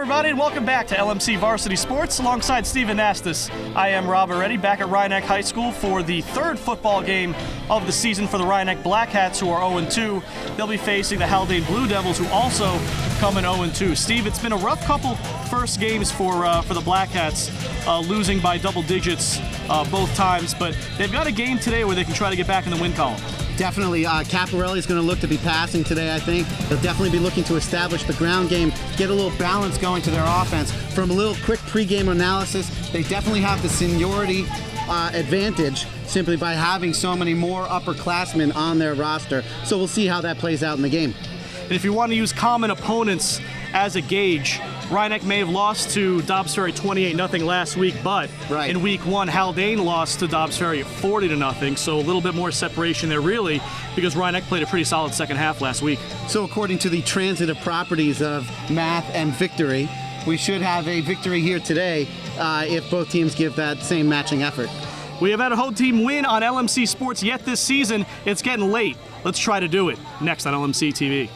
everybody, and welcome back to LMC Varsity Sports alongside Stephen Nastis. I am Rob Aretti, back at Rhinebeck High School for the third football game of the season for the Rhinebeck Black Hats, who are 0-2. They'll be facing the Haldane Blue Devils, who also come in 0-2. Steve, it's been a rough couple first games for the Black Hats, losing by double digits both times, but they've got a game today where they can try to get back in the win column. Definitely. Caparelli's going to look to be passing today, I think. They'll definitely be looking to establish the ground game, get a little balance going to their offense. From a little quick pregame analysis, they definitely have the seniority advantage simply by having so many more upperclassmen on their roster. So we'll see how that plays out in the game. And if you want to use common opponents as a gauge, Rhinebeck may have lost to Dobbs Ferry 28-0 last week, but in week one, Haldane lost to Dobbs Ferry 40-0, so a little bit more separation there, really, because Rhinebeck played a pretty solid second half last week. So according to the transitive properties of math and victory, we should have a victory here today if both teams give that same matching effort. We have had a whole team win on LMC Sports yet this season. It's getting late. Let's try to do it next on LMC TV.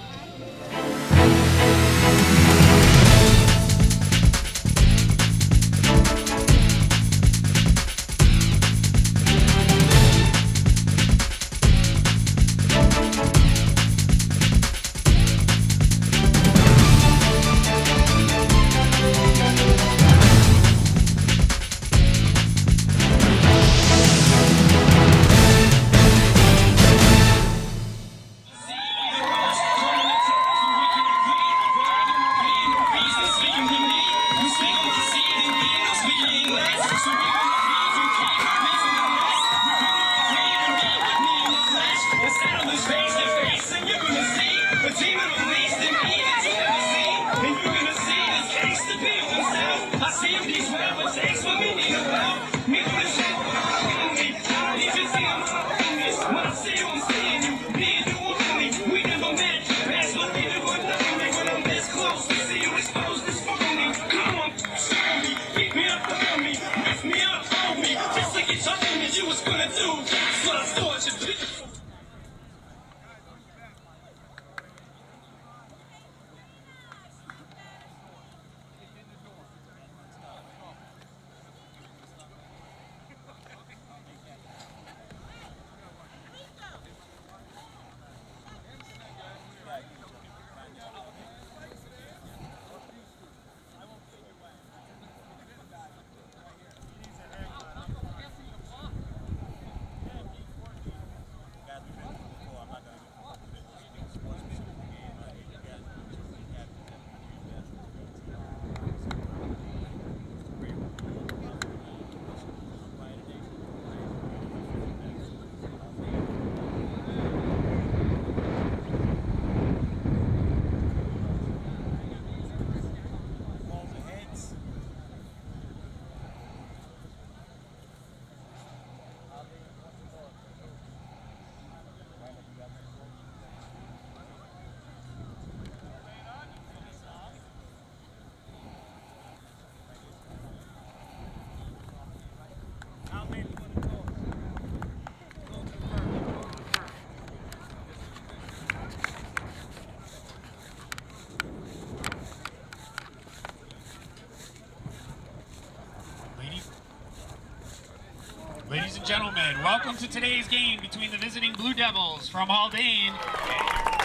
Ladies and gentlemen, welcome to today's game between the visiting Blue Devils from Haldane.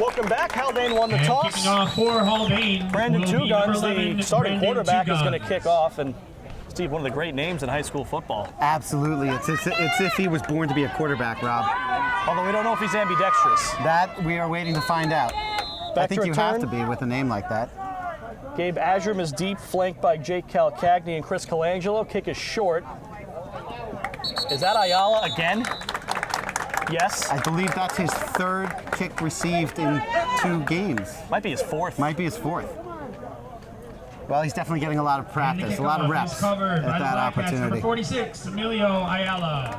Welcome back. Haldane won the toss. Kicking off for Haldane. Brandon Two Guns, the starting quarterback, is going to kick off. And Steve, one of the great names in high school football. Absolutely. It's if he was born to be a quarterback, Rob. Although we don't know if he's ambidextrous. That we are waiting to find out. I think you have to be with a name like that. Gabe Azram is deep, flanked by Jake Calcagni and Chris Colangelo. Kick is short. Is that Ayala again? Yes. I believe that's his third kick received in 2 games. Might be his fourth. Might be his fourth. Well, he's definitely getting a lot of practice, a lot of reps at that opportunity. Number 46, Emilio Ayala.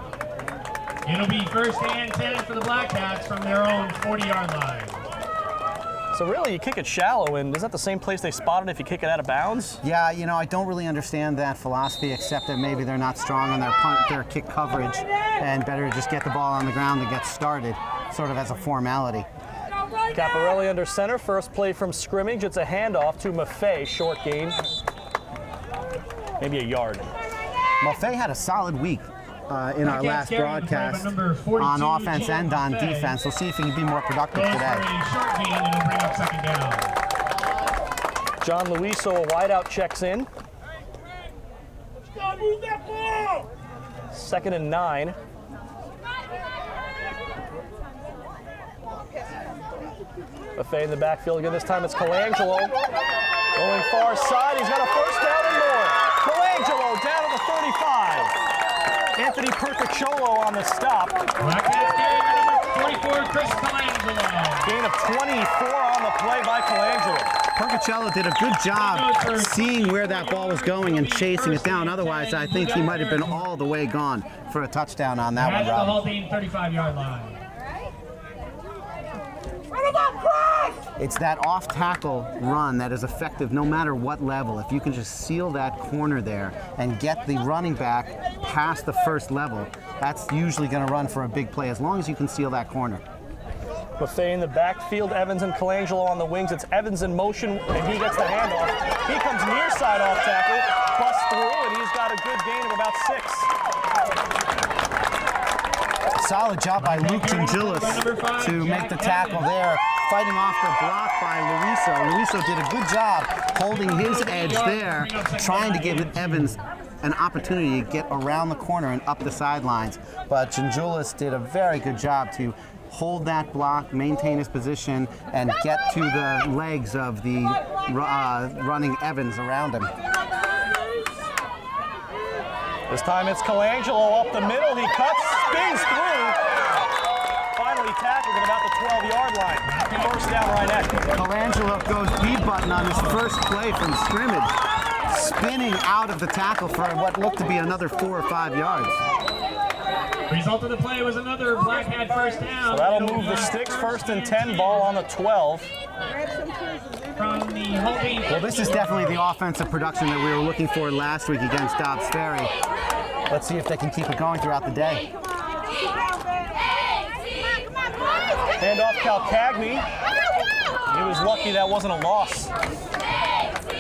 It'll be first and 10 for the Black Hats from their own 40-yard line. So really, you kick it shallow, and is that the same place they spotted if you kick it out of bounds? Yeah, you know, I don't really understand that philosophy, except that maybe they're not strong on their kick coverage, and better just get the ball on the ground and get started, sort of as a formality. Caparelli under center, first play from scrimmage. It's a handoff to Maffei, short gain, maybe a yard. Maffei had a solid week in our last broadcast on offense and on defense. We'll see if he can be more productive today. Short gain and it'll bring up second down. John Luiso, a wideout, checks in. Second and 9. Maffei in the backfield again. This time it's Colangelo. Going far side. He's got a first down and more. Colangelo down to the 35. Anthony Percacciolo on the stop. Blackcats carry number 24, Chris Colangelo. Gain of 24 on the play by Colangelo. Percacciolo did a good job seeing where that ball was going and chasing it down. Otherwise, I think he might have been all the way gone for a touchdown on that one, At the Rob. Haldane 35-yard line. It's that off-tackle run that is effective no matter what level. If you can just seal that corner there and get the running back past the first level, that's usually going to run for a big play as long as you can seal that corner. Maffei in the backfield, Evans and Colangelo on the wings. It's Evans in motion, and he gets the handoff. He comes near side off tackle, busts through, and he's got a good gain of about 6. Solid job by Luke Gingilis to make the tackle there, fighting off the block by Luiso. Luiso did a good job holding his edge there, trying to give Evans an opportunity to get around the corner and up the sidelines. But Gingilis did a very good job to hold that block, maintain his position, and get to the legs of the running Evans around him. This time it's Colangelo up the middle. He cuts, spins through. Finally tackled at about the 12-yard line. First down, Rhinebeck. Colangelo goes B-button on his first play from scrimmage, spinning out of the tackle for what looked to be another 4 or 5 yards. Result of the play was another Blackcat first down. So that'll move the sticks. First and 10, ball on the 12. From the Haldane. Well, this is definitely the offensive production that we were looking for last week against Dobbs Ferry. Let's see if they can keep it going throughout the day. Hand off Calcagni. He was lucky that wasn't a loss.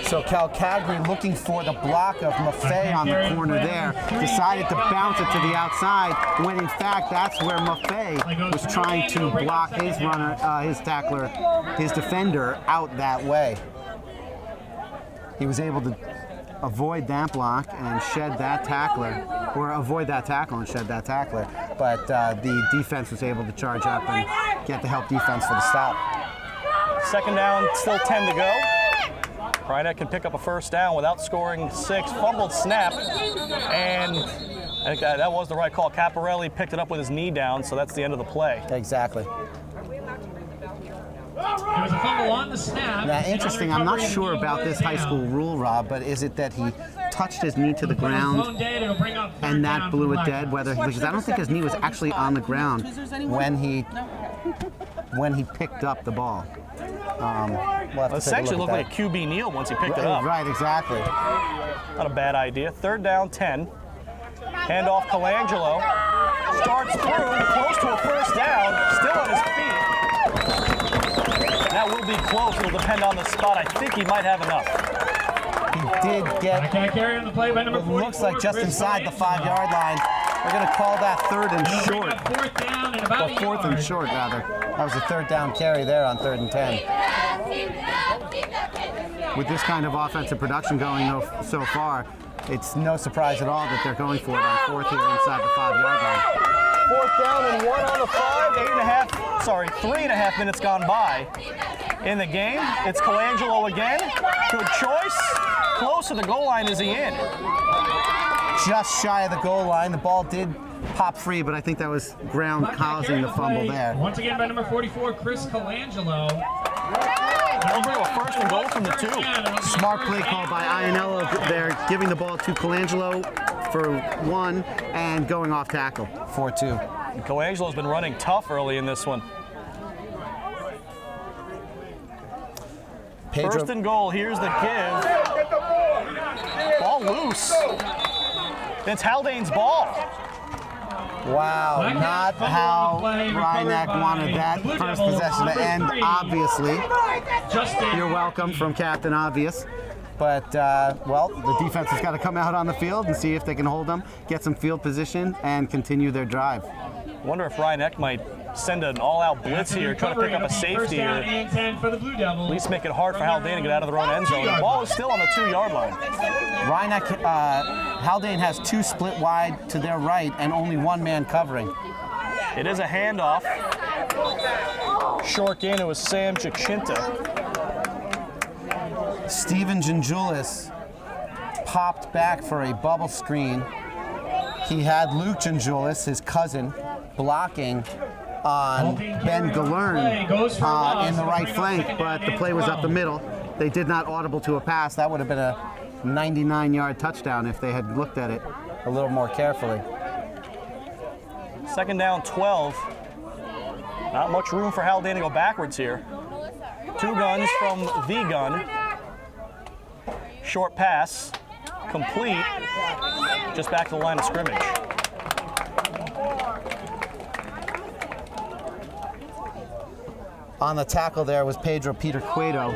So Calcagni, looking for the block of Maffei on the corner there, decided to bounce it to the outside, when in fact that's where Maffei was trying to block his runner, his tackler, his defender out that way. He was able to avoid that block and shed that tackler, or avoid that tackle and shed that tackler, but the defense was able to charge up and get the help defense for the stop. Second down, still 10 to go. Rhinebeck can pick up a first down without scoring 6. Fumbled snap, and I think that was the right call. Caparelli picked it up with his knee down, so that's the end of the play. Exactly. There was a fumble on the snap. Now, interesting, I'm not sure about this high school rule, Rob, but is it that he touched his knee to the ground and that blew it dead? Because I don't think his knee was actually on the ground when he picked up the ball. We'll essentially looked like a QB kneel once he picked it up. Right, exactly. Not a bad idea. Third down, 10. Hand off Colangelo. Starts through, close to a first down. Still on his feet. That will be close. It'll depend on the spot. I think he might have enough. He did get, carry on the play by number 44, looks like just inside the 5-yard line. We're going to call that third and short. Fourth down and about Or fourth and short, rather. That was a third down carry there on 3rd and 10. With this kind of offensive production going so far, it's no surprise at all that they're going for it on 4th here inside the 5-yard line. 4th down and 1 on the 5. 3.5 minutes gone by in the game. It's Colangelo again. Good choice. Close to the goal line. Is he in? Just shy of the goal line. The ball did pop free, but I think that was ground causing the fumble there. Once again by number 44, Chris Colangelo. That'll bring a first and goal from the 2. Smart play call by Ianello there, giving the ball to Colangelo for 1 and going off tackle for 2. Colangelo's been running tough early in this one. First and goal, here's the give. Ball loose. It's Haldane's ball. Wow, Black not Cats fumble how on the play, Rhinebeck recovered wanted by that the Blue first Devils, possession to number end, 3. obviously. Justin. You're welcome from Captain Obvious. But, well, the defense has got to come out on the field and see if they can hold them, get some field position, and continue their drive. I wonder if Rhinebeck might send an all-out blitz here, try to pick up a safety, or and 10 for the Blue Devils. at least make it hard for Haldane to get out of their own end zone. The ball is still on the 2-yard line. Rhinebeck, Haldane has 2 split wide to their right and only 1 man covering. It is a handoff. Short gain, it was Sam Jacinta. Steven Gingulis popped back for a bubble screen. He had Luke Gingulis, his cousin, blocking on Ben Galern in the right flank, but the play was up the middle. They did not audible to a pass. That would have been a 99-yard touchdown if they had looked at it a little more carefully. Second down, 12. Not much room for Haldane to go backwards here. 2 guns from the gun. Short pass, complete, just back to the line of scrimmage. On the tackle there was Pedro Peter Cueto.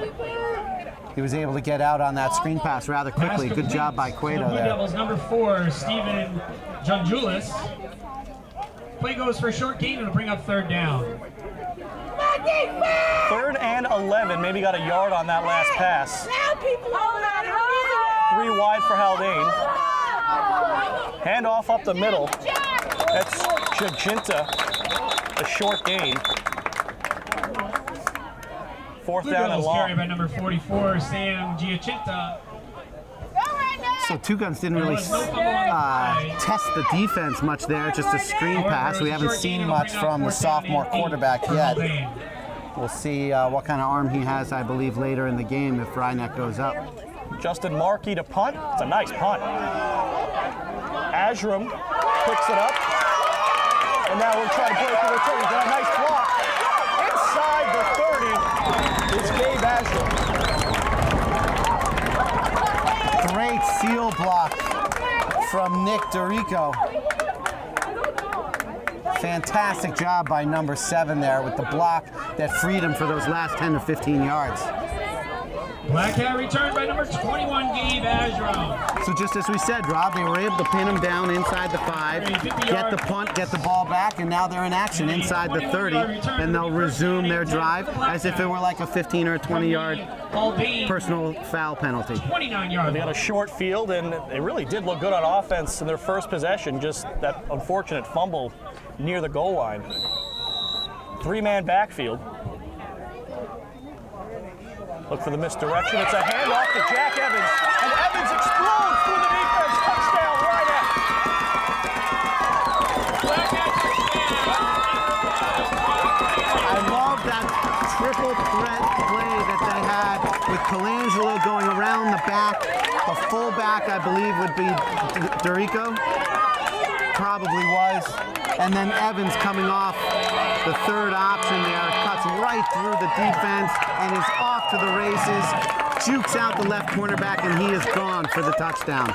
He was able to get out on that screen pass rather quickly. Good job by Cueto Blue there. Devils number 4, Steven Gingulis. Play goes for a short gain to bring up 3rd down. 3rd and 11, maybe got a yard on that last pass. 3 wide for Haldane. Handoff up the middle. That's Jacinta, a short gain. 4th Blue Oh, down and Devils long. carried by number 44, Sam Giacinta. So Two Guns didn't really test the defense much there, just a screen pass. We haven't seen much from the sophomore quarterback yet. We'll see what kind of arm he has, I believe, later in the game if Rhinebeck goes up. Justin Markey to punt. It's a nice punt. Ashram picks it up. And now we'll try to break the return. Got a nice block. Inside the 30 is Gabe Ashram. Great seal block from Nick Dorico. Fantastic job by number 7 there with the block that freed him for those last 10 to 15 yards. Black Cat returned by number 21, Gabe Ashram. So just as we said, Rob, they were able to pin him down inside the 5, get the punt, get the ball back, and now they're in action inside the 30, and they'll resume their drive as if it were like a 15 or a 20-yard personal foul penalty. 29-yard. They got a short field, and they really did look good on offense in their first possession, just that unfortunate fumble near the goal line. 3-man backfield. Look for the misdirection. It's a handoff to Jack Evans, and Evans explodes through the defense. Touchdown, Rhinebeck. I love that triple threat play that they had with Colangelo going around the back. The fullback, I believe, would be Dorico. Probably was. And then Evans coming off the 3rd option there, cuts right through the defense and is off to the races, jukes out the left cornerback, and he is gone for the touchdown.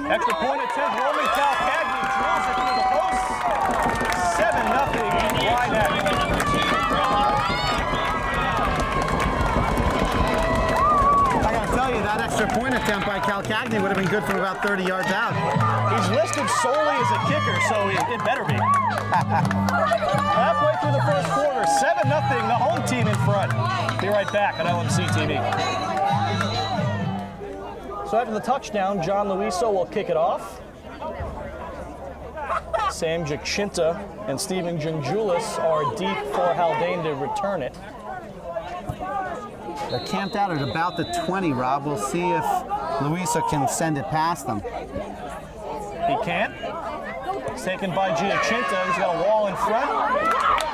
Extra point attempt, Roman Calcagni drills it through the post. 7-0 Rhinebeck. I gotta tell you, that extra point attempt by Calcagni would have been good from about 30 yards out. He's listed solely as a kicker, so it better be. Halfway through the first quarter, 7-0, the home team in front. Be right back on LMC TV. So after the touchdown, John Luiso will kick it off. Sam Jacinta and Steven Gingulis are deep for Haldane to return it. They're camped out at about the 20, Rob. We'll see if Luisa can send it past them. He can't. It's taken by Giacinta. He's got a wall in front.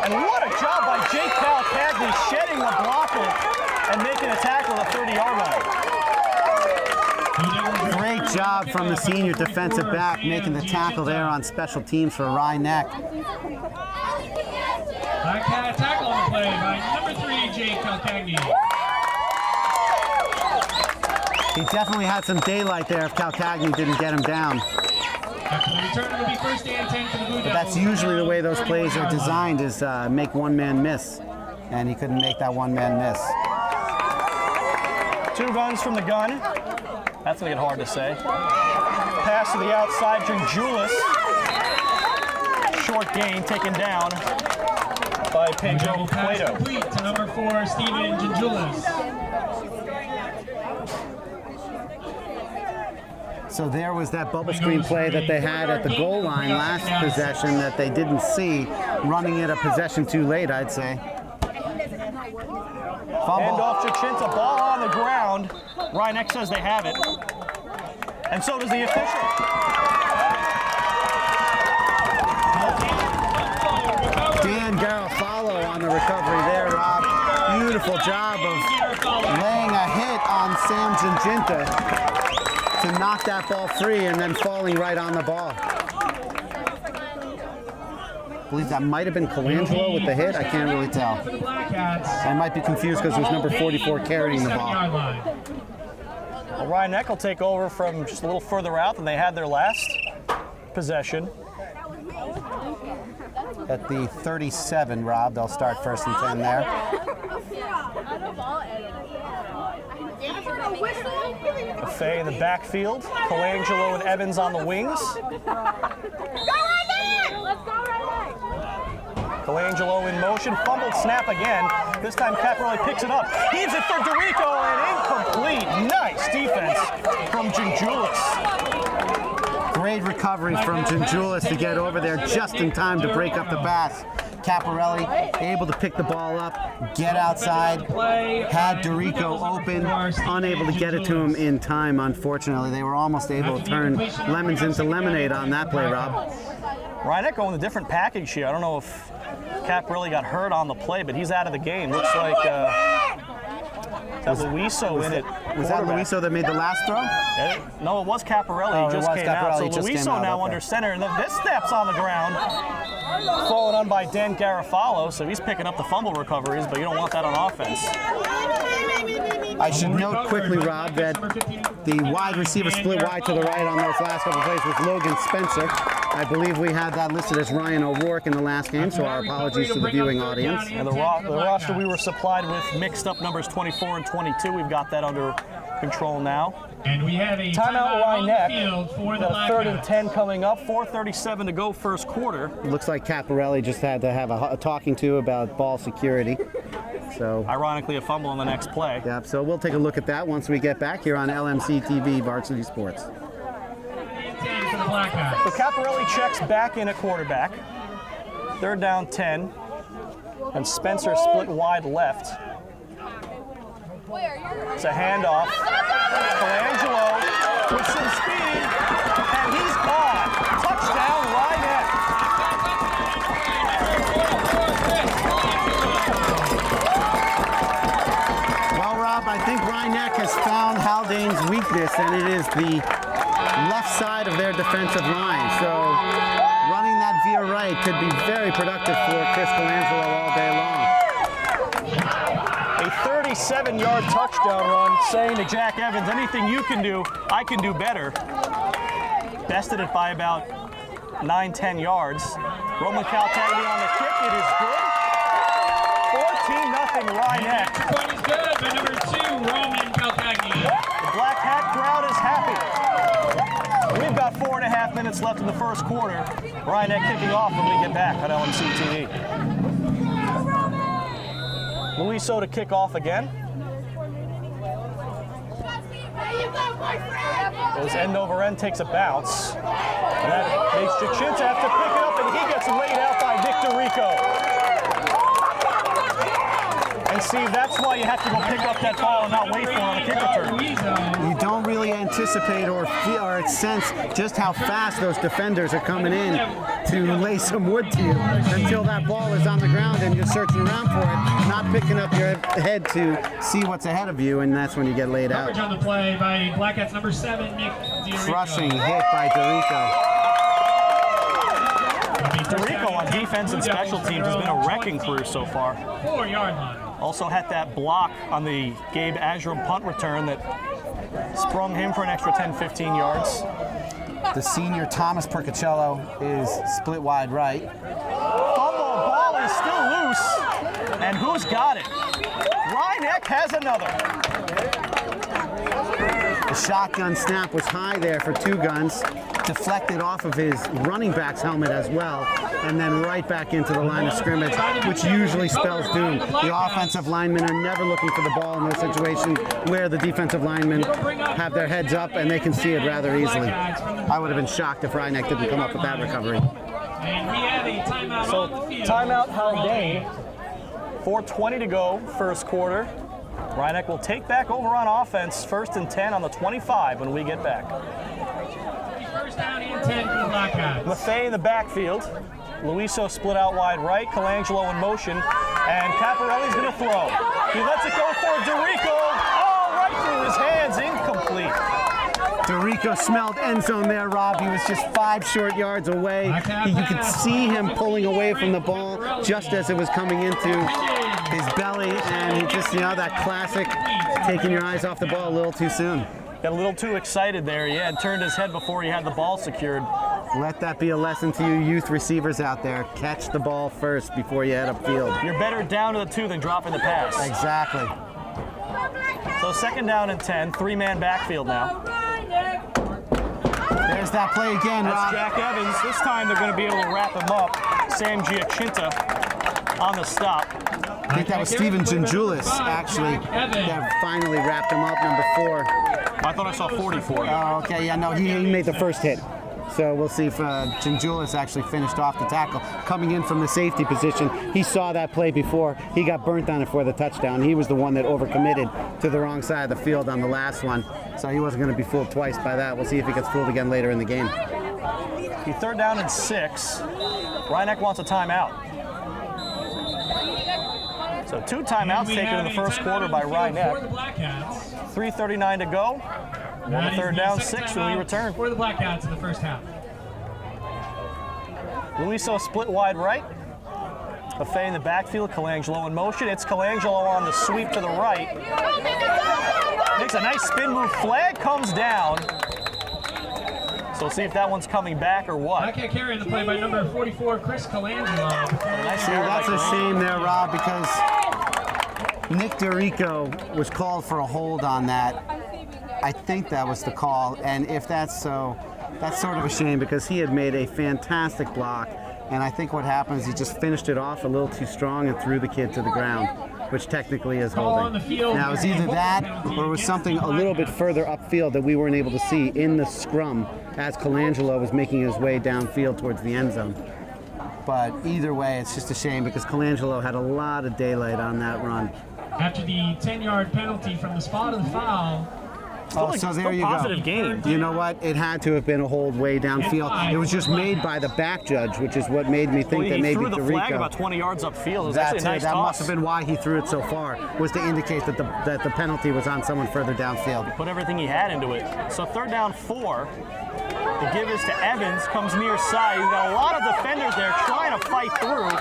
And what a job by Jake Calcagni shedding the blocker and making a tackle at the 30-yard line. Great job from the senior defensive back making the tackle there on special teams for Rhinebeck. Black Cat tackle on the play by number 3, Jake Calcagni. He definitely had some daylight there if Calcagni didn't get him down. After the return, it'll be first and 10 for the Blue But that's Devils. usually the way those plays are designed, is make one man miss. And he couldn't make that one man miss. 2 guns from the gun. That's going to get hard to say. Pass to the outside, Gingulis. Short gain taken down by Pedro Pass Cueto. complete to number 4, Steven Gingulis. So there was that bubble screen play that they had at the goal line last possession that they didn't see, running it a possession too late, I'd say. Hand off Chichinta, ball on the ground. Ryan says they have it. And so does the official. Dan Garofalo on the recovery there, Rob. Beautiful job of laying a hit on Sam Ginginta to knock that ball free and then falling right on the ball. I believe that might have been Colangelo with the hit. I can't really tell. I might be confused because it was number 44 carrying the ball. Well, Ryan will take over from just a little further out than they had their last possession. At the 37, Rob, they'll start first and 10 there. Fay in the backfield. Colangelo and Evans on the wings. Colangelo in motion, fumbled snap again. This time Caparelli picks it up. Heaves it for Dorico and incomplete. Nice defense from Gingulis. Great recovery from Gingulis to get over there just in time to break up the pass. Caparelli able to pick the ball up, get outside, had Dorico open, unable to get it to him in time, unfortunately. They were almost able to turn lemons into lemonade on that play, Rob. Ryan going a different package here. I don't know if Caparelli got hurt on the play, but he's out of the game. Looks like Luiso in it. Was that Luiso that made the last throw? No, it was Caparelli. Oh, He just came out. So Luiso now under center, and then this steps on the ground. Fallen on by Dan Garofalo, so he's picking up the fumble recoveries, but you don't want that on offense. I should note quickly, Rob, that the wide receiver split wide to the right on those last couple plays was Logan Spencer. I believe we had that listed as Ryan O'Rourke in the last game, so our apologies to the viewing audience. And the roster we were supplied with mixed up numbers 24 and 22. We've got that under control now. And we have a timeout on the Ryan field for the Got a 3rd and 10 coming up. 4:37 to go first quarter. Looks like Caparelli just had to have a talking to about ball security. So ironically, a fumble on the next play. Yep, so we'll take a look at that once we get back here on LMC TV Varsity Sports. So Caparelli checks back in at quarterback. 3rd down 10. And Spencer split wide left. It's a handoff. Colangelo with some speed, and he's gone. Touchdown, Ryan. Well, Rob, I think Ryan has found Haldane's weakness, and it is the left side of their defensive line. So running that via right could be very productive for Chris Colangelo all day long. A 37-yard touchdown run, saying to Jack Evans, anything you can do, I can do better. Bested it by about 9-10 yards. Roman Caltagni on the kick, it is good. 14-0 Ryan. Point is good by number 2, Roman Caltagni. The Black Hat crowd is happy. We've got 4.5 minutes left in the first quarter. Ryan kicking off when we get back on LMC TV. Luiso to kick off again. Goes end over end, takes a bounce. And that makes Chichinta have to pick it up, and he gets laid out by Victor Rico. And see, that's why you have to go pick up that ball and not wait for it on a kick return. You don't really anticipate or feel or sense just how fast those defenders are coming in to lay some wood to you until that ball is on the ground and you're searching around for it, not picking up your head to see what's ahead of you, and that's when you get laid out. Coverage on the play by Black Hats number 7, Nick Dorico. Crushing hit by Dorico. Dorico on defense and special teams has been a wrecking career so far. 4-yard line. Also had that block on the Gabe Agerum punt return that sprung him for an extra 10, 15 yards. The senior Thomas Percocello is split wide right. Fumble, ball is still loose. And who's got it? Rhinebeck has another. The shotgun snap was high there for Two Guns, deflected off of his running back's helmet as well, and then right back into the line of scrimmage, which usually spells doom. The offensive linemen are never looking for the ball in those situations where the defensive linemen have their heads up and they can see it rather easily. I would have been shocked if Rhinebeck didn't come up with that recovery. And we have a timeout So on the field. timeout Haldane. 4:20 to go, first quarter. Rhinebeck will take back over on offense, 1st and 10 on the 25 when we get back. First down and 10 for the Blackhawks. Maffei in the backfield. Luiso split out wide right, Colangelo in motion, and Caparelli's going to throw. He lets it go for Dorico. Oh, right through his hands, incomplete. Dorico smelled end zone there, Rob. He was just 5 short yards away. You could see him pulling away from the ball just as it was coming into his belly, and he just, that classic taking your eyes off the ball a little too soon. Got a little too excited there. He had turned his head before he had the ball secured. Let that be a lesson to you youth receivers out there. Catch the ball first before you head upfield. You're better down to the 2 than dropping the pass. Exactly. So 2nd down and 10, 3-man backfield now. There's that play again, That's Rob. Jack Evans. This time they're going to be able to wrap him up. Sam Giacinta on the stop. I think that was Steven Gingulis, actually, that finally wrapped him up, number 4. I thought I saw 44. Oh, okay, yeah, no, he made the first hit. So we'll see if Gingulis actually finished off the tackle. Coming in from the safety position, he saw that play before. He got burnt on it for the touchdown. He was the one that overcommitted to the wrong side of the field on the last one. So he wasn't going to be fooled twice by that. We'll see if he gets fooled again later in the game. 3rd down and 6. Rhinebeck wants a timeout. So 2 timeouts taken in the first quarter by Rhinebeck. 3:39 to go. 3rd down, 6 when we return. For the Blackhawks in the first half. Luiso split wide right. Maffei in the backfield, Colangelo in motion. It's Colangelo on the sweep to the right. Makes a nice spin move. Flag comes down. So we'll see if that one's coming back or what. Blackhawk carrying the play by number 44, Chris Colangelo. See, that's a shame there, Rob, because Nick Dorico was called for a hold on that. I think that was the call, and if that's so, that's sort of a shame because he had made a fantastic block, and I think what happened is he just finished it off a little too strong and threw the kid to the ground, which technically is holding. Now, it was either that or it was something a little bit further upfield that we weren't able to see in the scrum as Colangelo was making his way downfield towards the end zone. But either way, it's just a shame because Colangelo had a lot of daylight on that run. After the 10-yard penalty from the spot of the foul. Oh, so there you go. Positive game. You know what? It had to have been a hold way downfield. It was just made by the back judge, which is what made me think that maybe he threw the flag Dorico. about 20 yards upfield. It was That actually a nice that toss. must have been why he threw it so far, was to indicate that the penalty was on someone further downfield. Put everything he had into it. So 3rd down, 4. The give is to Evans, comes near side. He's got a lot of defenders there trying to fight through.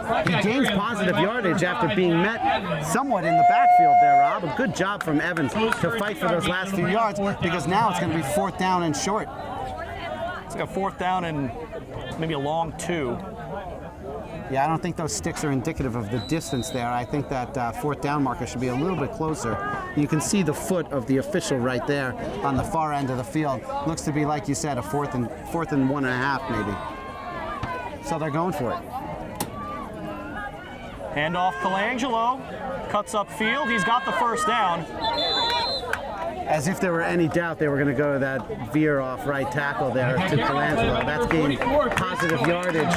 He gains positive yardage after being met somewhat in the backfield there, Rob. A good job from Evans to fight for those last few yards because now it's going to be 4th down and short. It's like a 4th down and maybe a long 2. Yeah, I don't think those sticks are indicative of the distance there. I think that 4th down marker should be a little bit closer. You can see the foot of the official right there on the far end of the field. Looks to be, like you said, a 4th and 1.5 maybe. So they're going for it. Hand off Colangelo, cuts upfield. He's got the 1st down. As if there were any doubt they were going to go to that veer off right tackle there to Colangelo. That's gained positive yardage,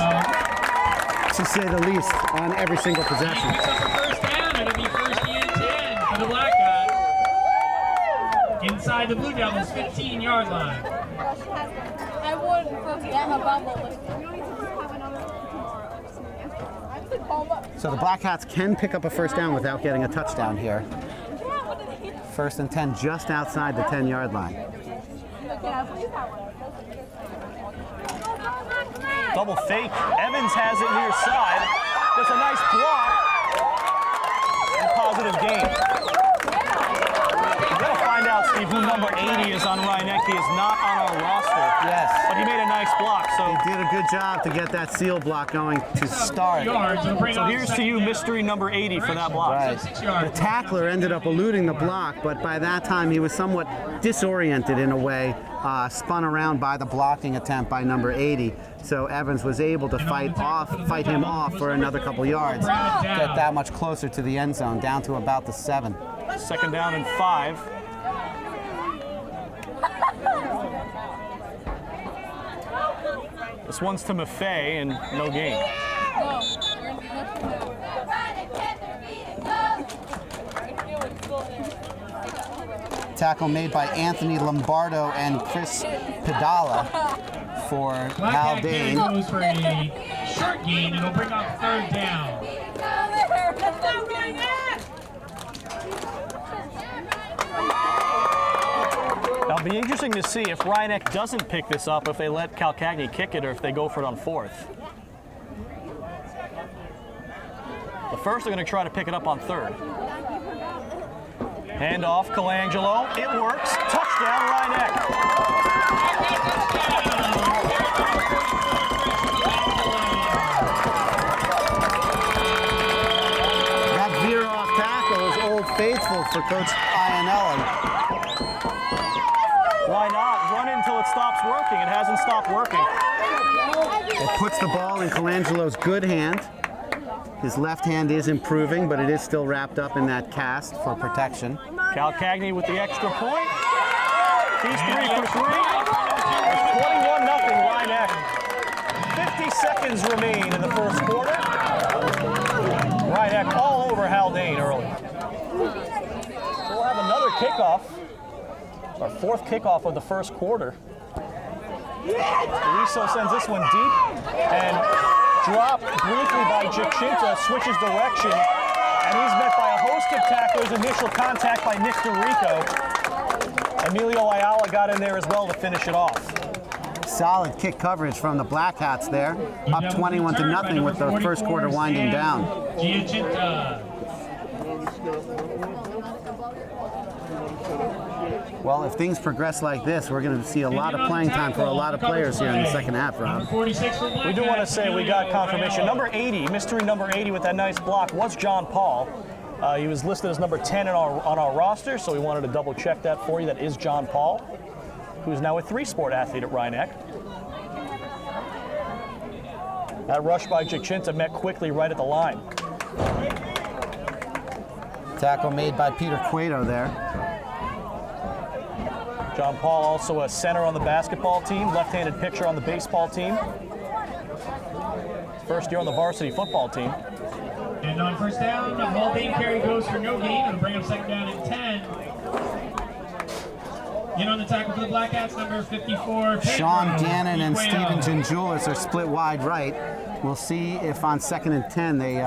to say the least, on every single possession. First down, it'll be 1st and 10 for the Blackhawks. Inside the Blue Devils' 15-yard line. I wouldn't forget about the So the Black Hats can pick up a 1st down without getting a touchdown here. 1st and 10 just outside the 10-yard line. Double fake. Evans has it near side. Gets a nice block. And positive gain. You got a see who number 80 is on Ryan-Eck. He is not on our roster. Yes. But he made a nice block. So He did a good job to get that seal block going to start. So here's to you, mystery number 80 for that block. Right. The tackler ended up eluding the block, but by that time he was somewhat disoriented in a way, spun around by the blocking attempt by number 80. So Evans was able to fight him off for another couple yards, get that much closer to the end zone, down to about the 7. Second down and 5. This one's to Maffei and no gain. Tackle made by Anthony Lombardo and Chris Pedala for Haldane. Goes for a short gain. It'll bring up third down. Now, it'll be interesting to see if Ryan-Eck doesn't pick this up, if they let Calcagni kick it, or if they go for it on 4th. But first, they're going to try to pick it up on 3rd. Hand off, Colangelo. It works. Touchdown, Ryan-Eck. That veer-off tackle is Old Faithful for Coach Iannelli. Why not? Run it until it stops working. It hasn't stopped working. It puts the ball in Colangelo's good hand. His left hand is improving, but it is still wrapped up in that cast for protection. Calcagni with the extra point. He's 3 for 3. It's 21-0 Ryan-Eck. 50 seconds remain in the first quarter. Ryan-Eck all over Haldane early. So we'll have another kickoff. Our 4th kickoff of the first quarter. Luiso sends this one deep and dropped briefly by Jacinta, switches direction, and he's met by a host of tacklers. Initial contact by Nick DeRico. Emilio Ayala got in there as well to finish it off. Solid kick coverage from the Black Hats there, up 21-0 with the first quarter winding down. Giacinta. Well, if things progress like this, we're going to see a lot of playing time for a lot of players here in the second half, Rob. We do want to say we got confirmation. Number 80, mystery number 80 with that nice block was John Paul. He was listed as number 10 on our roster, so we wanted to double check that for you. That is John Paul, who's now a 3-sport athlete at Ryan-Eck. That rush by Jacinta met quickly right at the line. Tackle made by Peter Cueto there. John Paul also a center on the basketball team, left-handed pitcher on the baseball team. First year on the varsity football team. And on first down, the Haldane carry goes for no gain. It'll bring up second down and 10. In on the tackle for the Black Hats, number 54. Sean Gannon and Steven Ginjulis are split wide right. We'll see if on 2nd and 10 they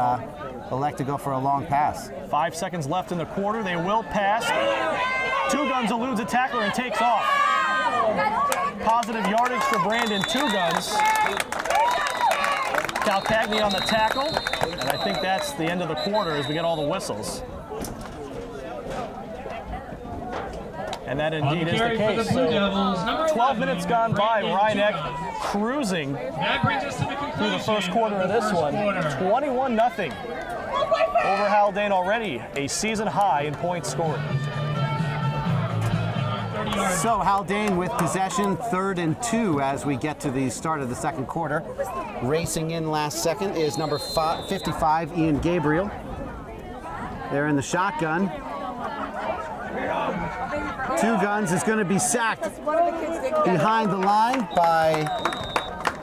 elect to go for a long pass. 5 seconds left in the quarter. They will pass. Two Guns eludes a tackler and takes off. Positive yardage for Brandon Two Guns. Calcagni on the tackle. And I think that's the end of the quarter as we get all the whistles. And that indeed is the case. So 12 minutes gone by. Ryan-Eck cruising through the first quarter of this one. 21-0 over Haldane already. A season high in points scored. So Haldane with possession, 3rd and 2 as we get to the start of the second quarter. Racing in last second is number 55, Ian Gabriel. They're in the shotgun. Two Guns is going to be sacked behind the line by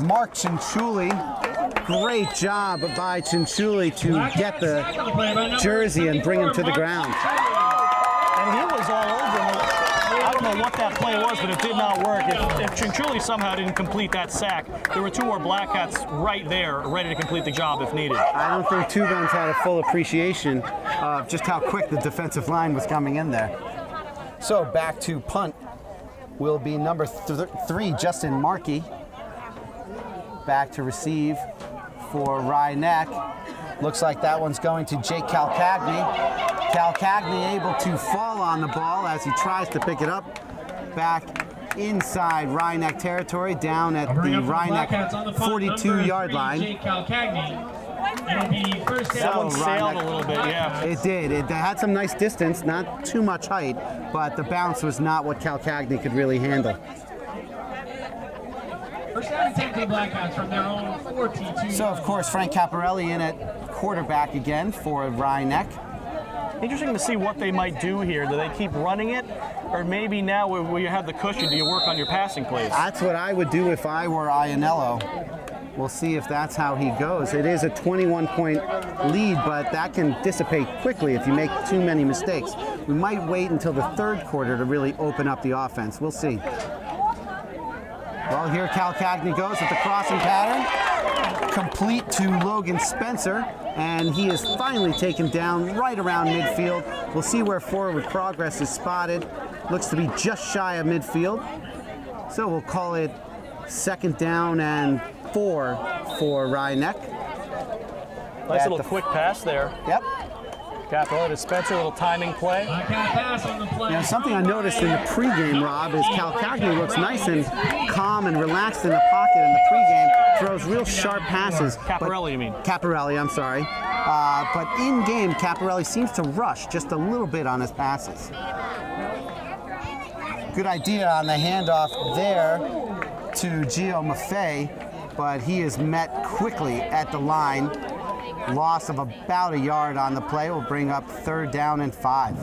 Mark Cinciulli. Great job by Cinciulli to get the jersey and bring him to the ground. And he was all over him. I don't know what that play was, but it did not work. If Cinciulli somehow didn't complete that sack, there were 2 more Black Hats right there ready to complete the job if needed. I don't think Two Guns had a full appreciation of just how quick the defensive line was coming in there. So back to punt will be number 3, Justin Markey. Back to receive for Ryan-Eck. Looks like that one's going to Jake Calcagni. Calcagni able to fall on the ball as he tries to pick it up back inside Rhinebeck territory, down at the Rhinebeck 42-yard line. Jake Calcagni. It'll be first That down. one sailed a little bit, yeah. It did. It had some nice distance, not too much height, but the bounce was not what Calcagni could really handle. First down and 10 for the Blackhawks from their own 42. So, of course, Frank Caparelli in at quarterback again for Rhinebeck. Interesting to see what they might do here. Do they keep running it? Or maybe now where you have the cushion, do you work on your passing plays? That's what I would do if I were Iannello. We'll see if that's how he goes. It is a 21-point lead, but that can dissipate quickly if you make too many mistakes. We might wait until the third quarter to really open up the offense. We'll see. Well, here Calcagni goes with the crossing pattern. Complete to Logan Spencer, and he is finally taken down right around midfield. We'll see where forward progress is spotted. Looks to be just shy of midfield. So we'll call it second down and 4 for Rhinebeck. Nice little quick pass there. Yep. Caparelli to Spencer, a little timing play. Pass on the play. Now, something I noticed in the pregame, Rob, is Calcagni looks nice and calm and relaxed in the pocket in the pregame. Throws real sharp passes. Caparelli, you mean? Caparelli, I'm sorry. But in game, Caparelli seems to rush just a little bit on his passes. Good idea on the handoff there to Gio Maffei, but he is met quickly at the line. Loss of about a yard on the play will bring up third down and 5.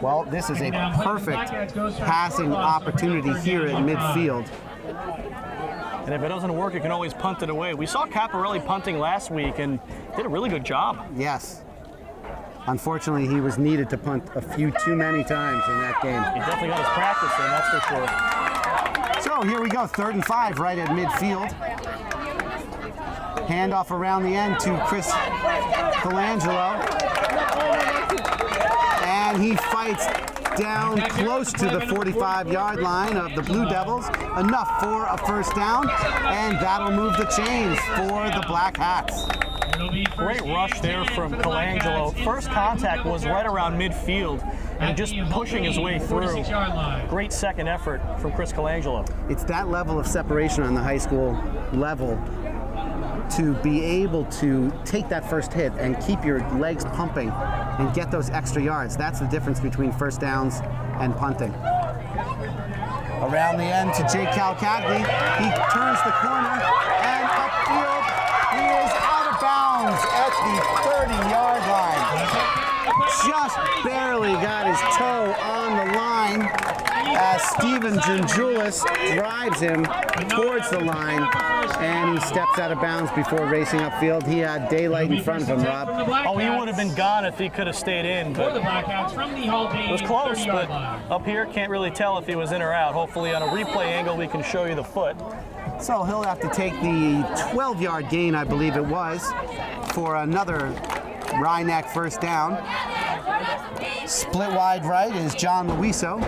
Well, this is a perfect passing opportunity here at midfield. And if it doesn't work, you can always punt it away. We saw Caparelli punting last week and did a really good job. Yes. Unfortunately, he was needed to punt a few too many times in that game. He definitely got his practice in, that's for sure. So here we go, third and 5 right at midfield. Handoff around the end to Chris Colangelo. And he fights down close to the 45-yard line of the Blue Devils. Enough for a first down, and that'll move the chains for the Black Hats. Great rush there from Colangelo. First contact was right around midfield and just pushing his way through. Great second effort from Chris Colangelo. It's that level of separation on the high school level to be able to take that first hit and keep your legs pumping and get those extra yards. That's the difference between first downs and punting. Around the end to Jake Calcagni. He turns the corner and upfield. He is out of bounds at the 30-yard line. Just barely got his toe on the line as Steven Gingulis drives him towards the line, and he steps out of bounds before racing upfield. He had daylight in front of him, Rob. Oh, he would have been gone if he could have stayed in. But the Blackhawks from the Haldane it was close, but 30-yard line. up here, can't really tell if he was in or out. Hopefully on a replay angle, we can show you the foot. So he'll have to take the 12-yard gain, I believe it was, for another Rhinebeck first down. Split wide right is John Luiso.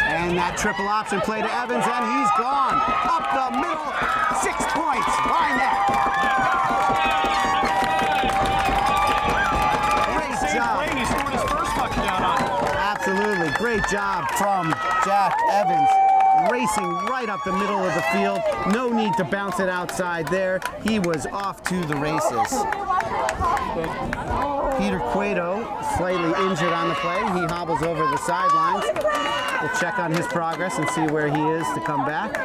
And that triple option play to Evans, and he's gone. Up the middle, 6 points, Rhinebeck. Great job. He scored his first touchdown on it. Absolutely, great job from Jack Evans. Racing right up the middle of the field. No need to bounce it outside there. He was off to the races. Peter Cueto, slightly injured on the play. He hobbles over the sidelines. We'll check on his progress and see where he is to come back.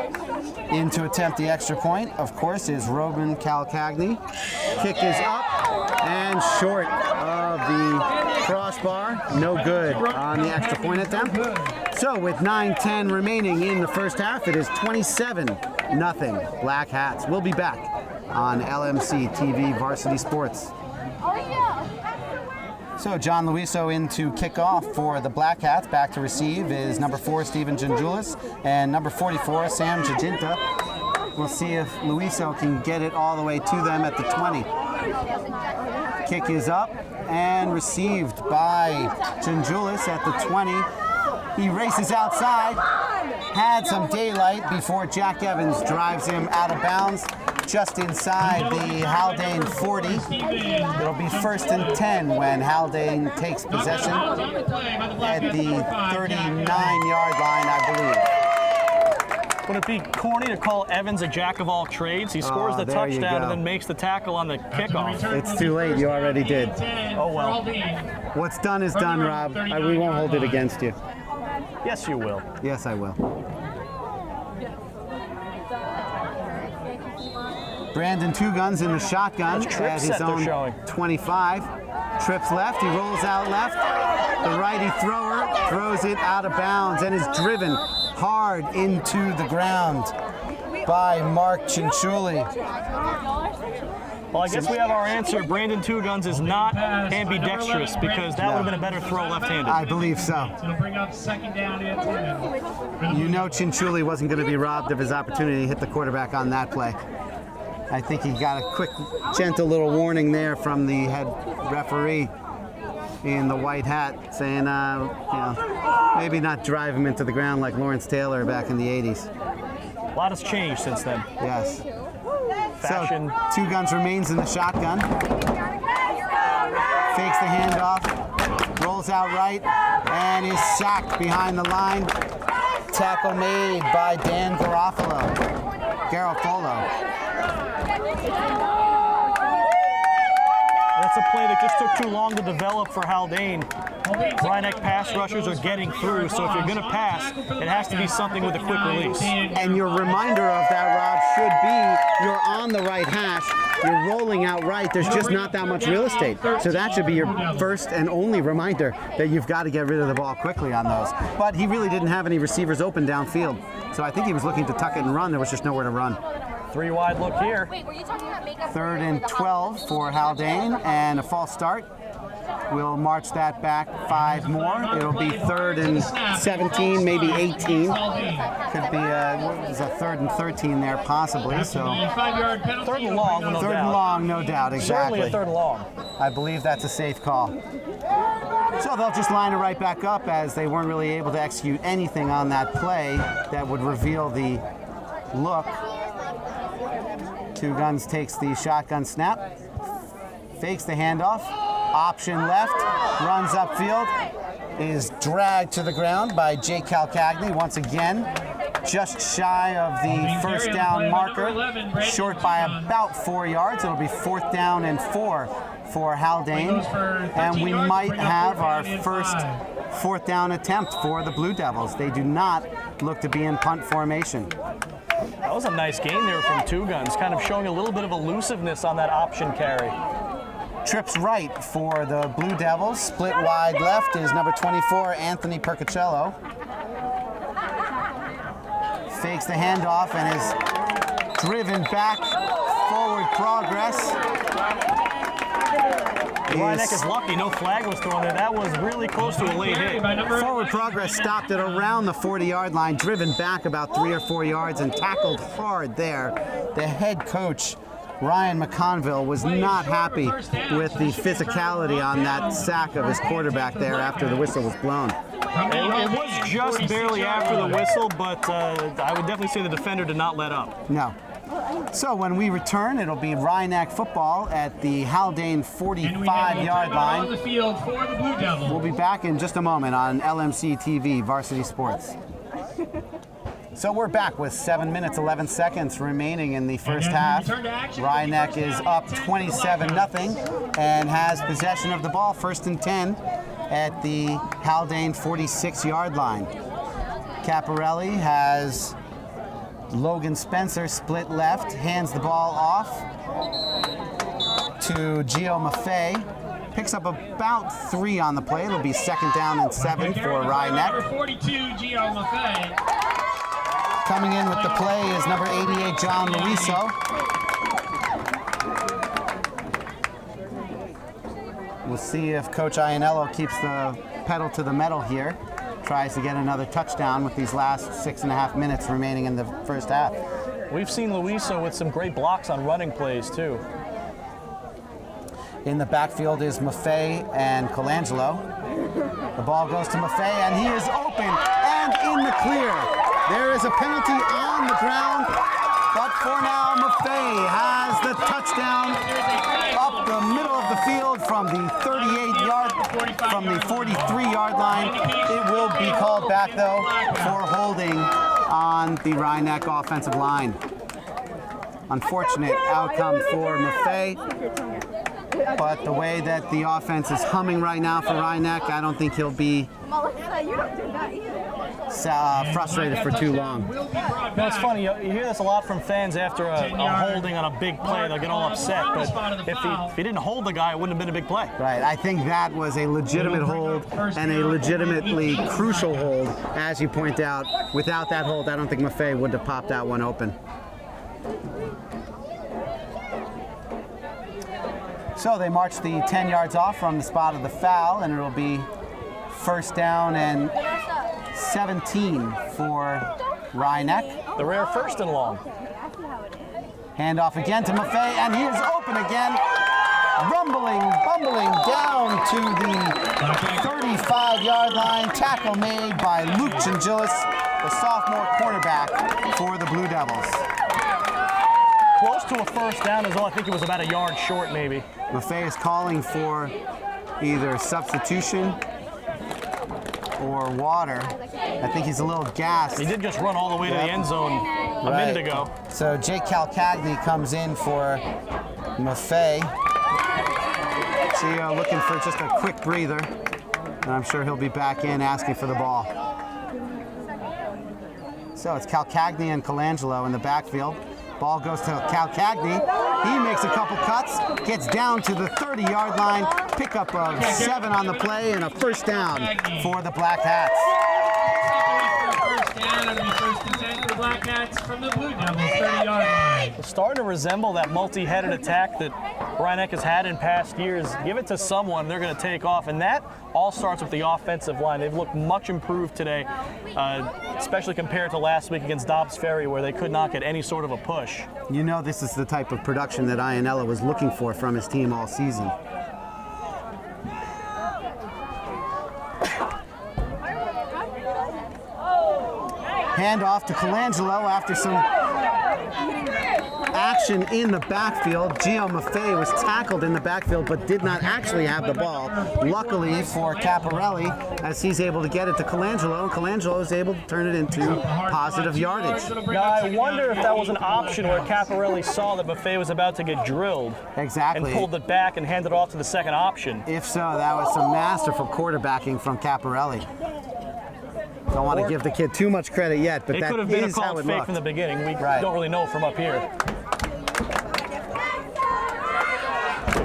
In to attempt the extra point, of course, is Roman Calcagni. Kick is up and short of the crossbar. No good on the extra point attempt. So with 9:10 remaining in the first half, it is 27-0 Black Hats. We'll be back on LMC TV Varsity Sports. So John Luiso in to kick off for the Black Hats. Back to receive is number 4, Steven Gingulis, and number 44, Sam Jaginta. We'll see if Luiso can get it all the way to them at the 20. Kick is up and received by Gingulis at the 20. He races outside, had some daylight before Jack Evans drives him out of bounds just inside the Haldane 40. It'll be 1st and 10 when Haldane takes possession at the 39-yard line, I believe. Would it be corny to call Evans a jack of all trades? He scores the there you touchdown go. and then makes the tackle on the kickoff. It's too late. You already did. Oh, well. What's done is done, Rob. We won't hold it against you. Yes, you will. Yes, I will. Brandon Two Guns in the shotgun That's trip at set his they're own showing. 25. Trips left, he rolls out left. The righty thrower throws it out of bounds and is driven hard into the ground by Mark Cinciulli. Well, I guess we have our answer. Brandon Two Guns is not ambidextrous because that would have been a better throw left-handed. I believe so. It'll bring up 2nd down and 10. You know Cinciulli wasn't going to be robbed of his opportunity to hit the quarterback on that play. I think he got a quick, gentle little warning there from the head referee in the white hat saying, you know, maybe not drive him into the ground like Lawrence Taylor back in the 80s. A lot has changed since then. Yes. Fashion. So, Two Guns remains in the shotgun. Fakes the handoff, rolls out right, and is sacked behind the line. Tackle made by Dan Garofalo. That's a play that just took too long to develop for Haldane. Rhinebeck pass rushers are getting through, so if you're going to pass, it has to be something with a quick release. And your reminder of that, Rob, should be you're on the right hash, you're rolling out right, there's just not that much real estate. So that should be your first and only reminder that you've got to get rid of the ball quickly on those. But he really didn't have any receivers open downfield. So I think he was looking to tuck it and run. There was just nowhere to run. 3-wide look here. Wait, were you talking about makeup? 3rd and 12 for Haldane and a false start. We'll march that back 5 more. It'll be 3rd and 17, maybe 18. Could be a 3rd and 13 there possibly. So 5-yard penalty. 3rd and long, no doubt. 3rd and long, no doubt, exactly. Certainly a 3rd and long. I believe that's a safe call. So they'll just line it right back up as they weren't really able to execute anything on that play that would reveal the look. Two Guns takes the shotgun snap, fakes the handoff, option left, runs upfield, is dragged to the ground by Jake Calcagni once again, just shy of the first down marker, short by about 4 yards. It'll be 4th down and 4 for Haldane, and we might have our first 4th down attempt for the Blue Devils. They do not look to be in punt formation. That was a nice gain there from Two Guns, kind of showing a little bit of elusiveness on that option carry. Trips right for the Blue Devils. Split wide left is number 24, Anthony Percocello. Fakes the handoff and is driven back. Forward progress. Rhinebeck is lucky, no flag was thrown there. That was really close to a late hit. Forward progress stopped at around the 40-yard line, driven back about 3 or 4 yards and tackled hard there. The head coach, Ryan McConville, was not happy with the physicality on that sack of his quarterback there after the whistle was blown. It was just barely after the whistle, but I would definitely say the defender did not let up. No. So when we return, it'll be Rhinebeck football at the Haldane 45-yard line. On the field for the Blue Devils. We'll be back in just a moment on LMC TV Varsity Sports. So we're back with 7 minutes, 11 seconds remaining in the first half. Rhinebeck is up 27-0 and has possession of the ball, 1st and 10 at the Haldane 46-yard line. Caparelli has Logan Spencer split left, hands the ball off to Gio Maffei. Picks up about 3 on the play. It'll be 2nd down and 7 for Rhinebeck. Number 42, Gio Maffei. Coming in with the play is number 88, John Luiso. We'll see if Coach Ianello keeps the pedal to the metal here. Tries to get another touchdown with these last 6.5 minutes remaining in the first half. We've seen Luiso with some great blocks on running plays, too. In the backfield is Maffei and Colangelo. The ball goes to Maffei, and he is open and in the clear. There is a penalty on the ground, but for now, Maffei has the touchdown up the middle of the field from the 43-yard line. It will be called back, though, for holding on the Rhinebeck offensive line. Unfortunate outcome for Maffei, but the way that the offense is humming right now for Rhinebeck, I don't think he'll be frustrated for too long. It's funny, you hear this a lot from fans after a holding on a big play. They'll get all upset, but if he didn't hold the guy, it wouldn't have been a big play. Right, I think that was a legitimate hold and a legitimately crucial hold, as you point out. Without that hold, I don't think Maffei would have popped that one open. So they march the 10 yards off from the spot of the foul, and it'll be first down and 17 for Rhinebeck. The rare first and long. Handoff again to Maffei, and he is open again. Bumbling down to the 35-yard line. Tackle made by Luke Gingilis, the sophomore cornerback for the Blue Devils. Close to a first down as well. I think it was about a yard short, maybe. Maffei is calling for either substitution or water. I think he's a little gassed. He did just run all the way to the end zone a minute ago. So Jake Calcagni comes in for Maffei. Gio looking for just a quick breather, and I'm sure he'll be back in asking for the ball. So it's Calcagni and Colangelo in the backfield. Ball goes to Calcagni. He makes a couple cuts, gets down to the 30-yard line. Pickup of 7 on the play and a first down for the Black Hats. First down, it'll be first and 10 for the Black Hats from the Blue Devils 30-yard line. It's starting to resemble that multi-headed attack that Rhinebeck has had in past years. Give it to someone, they're going to take off, and that all starts with the offensive line. They've looked much improved today, especially compared to last week against Dobbs Ferry, where they could not get any sort of a push. You know this is the type of production that Ianella was looking for from his team all season. Handoff to Colangelo after some action in the backfield. Gio Maffei was tackled in the backfield but did not actually have the ball. Luckily for Caparelli, as he's able to get it to Colangelo, and Colangelo is able to turn it into positive yardage. Now, I wonder if that was an option where Caparelli saw that Maffei was about to get drilled. Exactly. And pulled it back and handed it off to the second option. If so, that was some masterful quarterbacking from Caparelli. Don't want to give the kid too much credit yet, but it that could have been is a how called it fake looked. from the beginning. We don't really know from up here.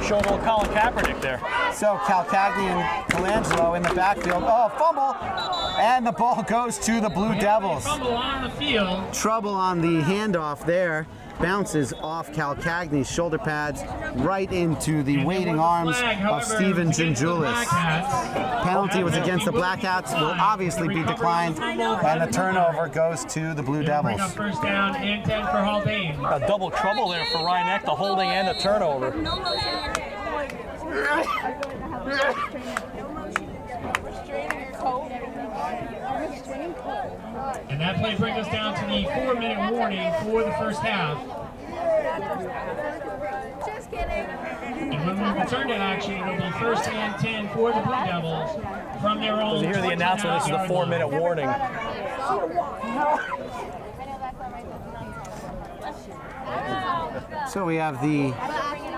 Showing a little Colin Kaepernick there. So Calcagni and Colangelo in the backfield. Oh, fumble! And the ball goes to the Blue Devils. Fumble on the field. Trouble on the handoff there. Bounces off Calcagni's shoulder pads right into the waiting arms of Steven Gingiulis. Penalty was against the Black Hats, will obviously be declined, and the turnover goes to the Blue Devils. First down and 10 for Haldane. A double trouble there for Rhinebeck, the holding and the turnover. And that play brings us down to the 4-minute warning for the first half. Just kidding. And when we return to action, it'll be first and 10 for the Blue Devils from their own. As you hear the announcement, this is the 4-minute warning. So we have the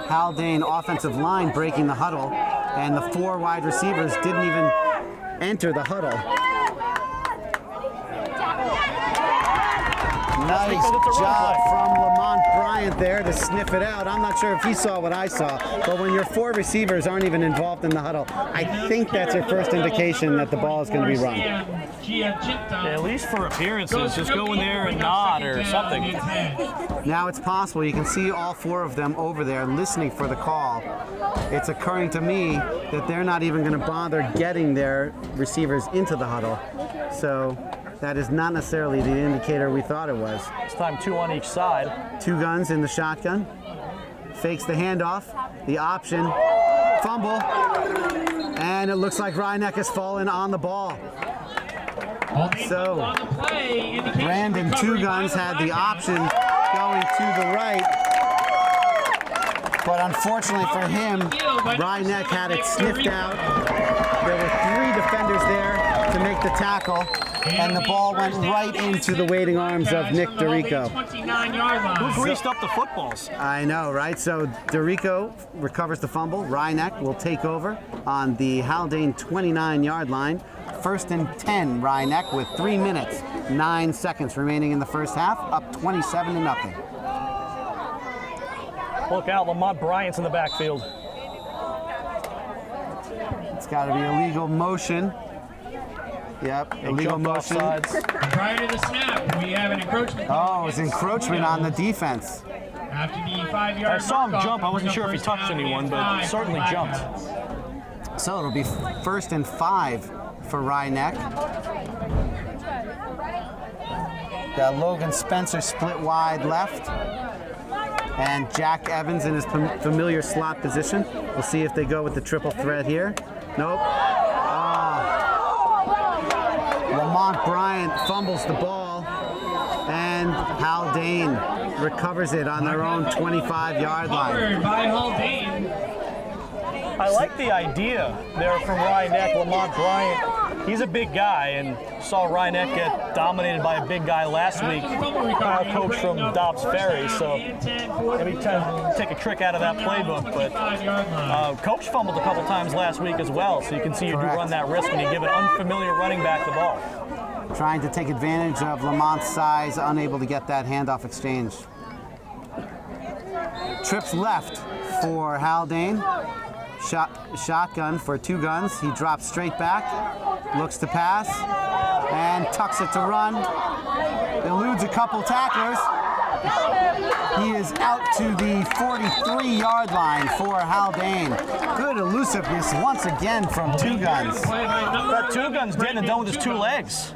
Haldane offensive line breaking the huddle, and the 4 wide receivers didn't even enter the huddle. Nice job from Lamont Bryant there to sniff it out. I'm not sure if he saw what I saw, but when your 4 receivers aren't even involved in the huddle, I think that's your first indication that the ball is going to be run. Yeah, at least for appearances, just go in there and nod or something. Now it's possible. You can see all 4 of them over there listening for the call. It's occurring to me that they're not even going to bother getting their receivers into the huddle. So that is not necessarily the indicator we thought it was. This time 2 on each side. 2 guns in the shotgun. Fakes the handoff. The option. Fumble. And it looks like Rhinebeck has fallen on the ball. So, on the play. Indication Brandon recovery Two Guns by the had the Blackhawks. option going to the right, but unfortunately for him, Ryeneck had it sniffed out. There were 3 defenders there to make the tackle, and the ball went right into the waiting arms of Nick Dorico. 29-yard line. Who greased up the footballs? I know, right? So Dorico recovers the fumble. Ryeneck will take over on the Haldane 29-yard line. First and 10, Ryeneck with 3 minutes, 9 seconds remaining in the first half, up 27-0. Look out, Lamont Bryant's in the backfield. It's got to be illegal motion. Yep, illegal motion. Prior to the snap, we have an encroachment. Oh, it's encroachment on the defense. After the 5-yard I saw him mark-off, jump. I wasn't sure if he first touched down anyone, and but 5 certainly for the jumped. Blackhawks. So it'll be first and 5 for Ryeneck. Got Logan Spencer split wide left. And Jack Evans in his familiar slot position. We'll see if they go with the triple threat here. Nope. Lamont Bryant fumbles the ball, and Haldane recovers it on their own 25-yard line. Covered by Haldane. I like the idea there from Ryeneck. Lamont Bryant, he's a big guy, and saw Ryeneck get dominated by a big guy last week. Kyle coach from Dobbs Ferry, so maybe take a trick out of that playbook. But coach fumbled a couple times last week as well, so you can see you do run that risk when you give an unfamiliar running back the ball. Trying to take advantage of Lamont's size, unable to get that handoff exchange. Trips left for Haldane. Shotgun for Two Guns. He drops straight back, looks to pass, and tucks it to run. Eludes a couple tacklers. He is out to the 43-yard line for Haldane. Good elusiveness once again from Two Guns. That Two Guns getting it done with his 2 legs.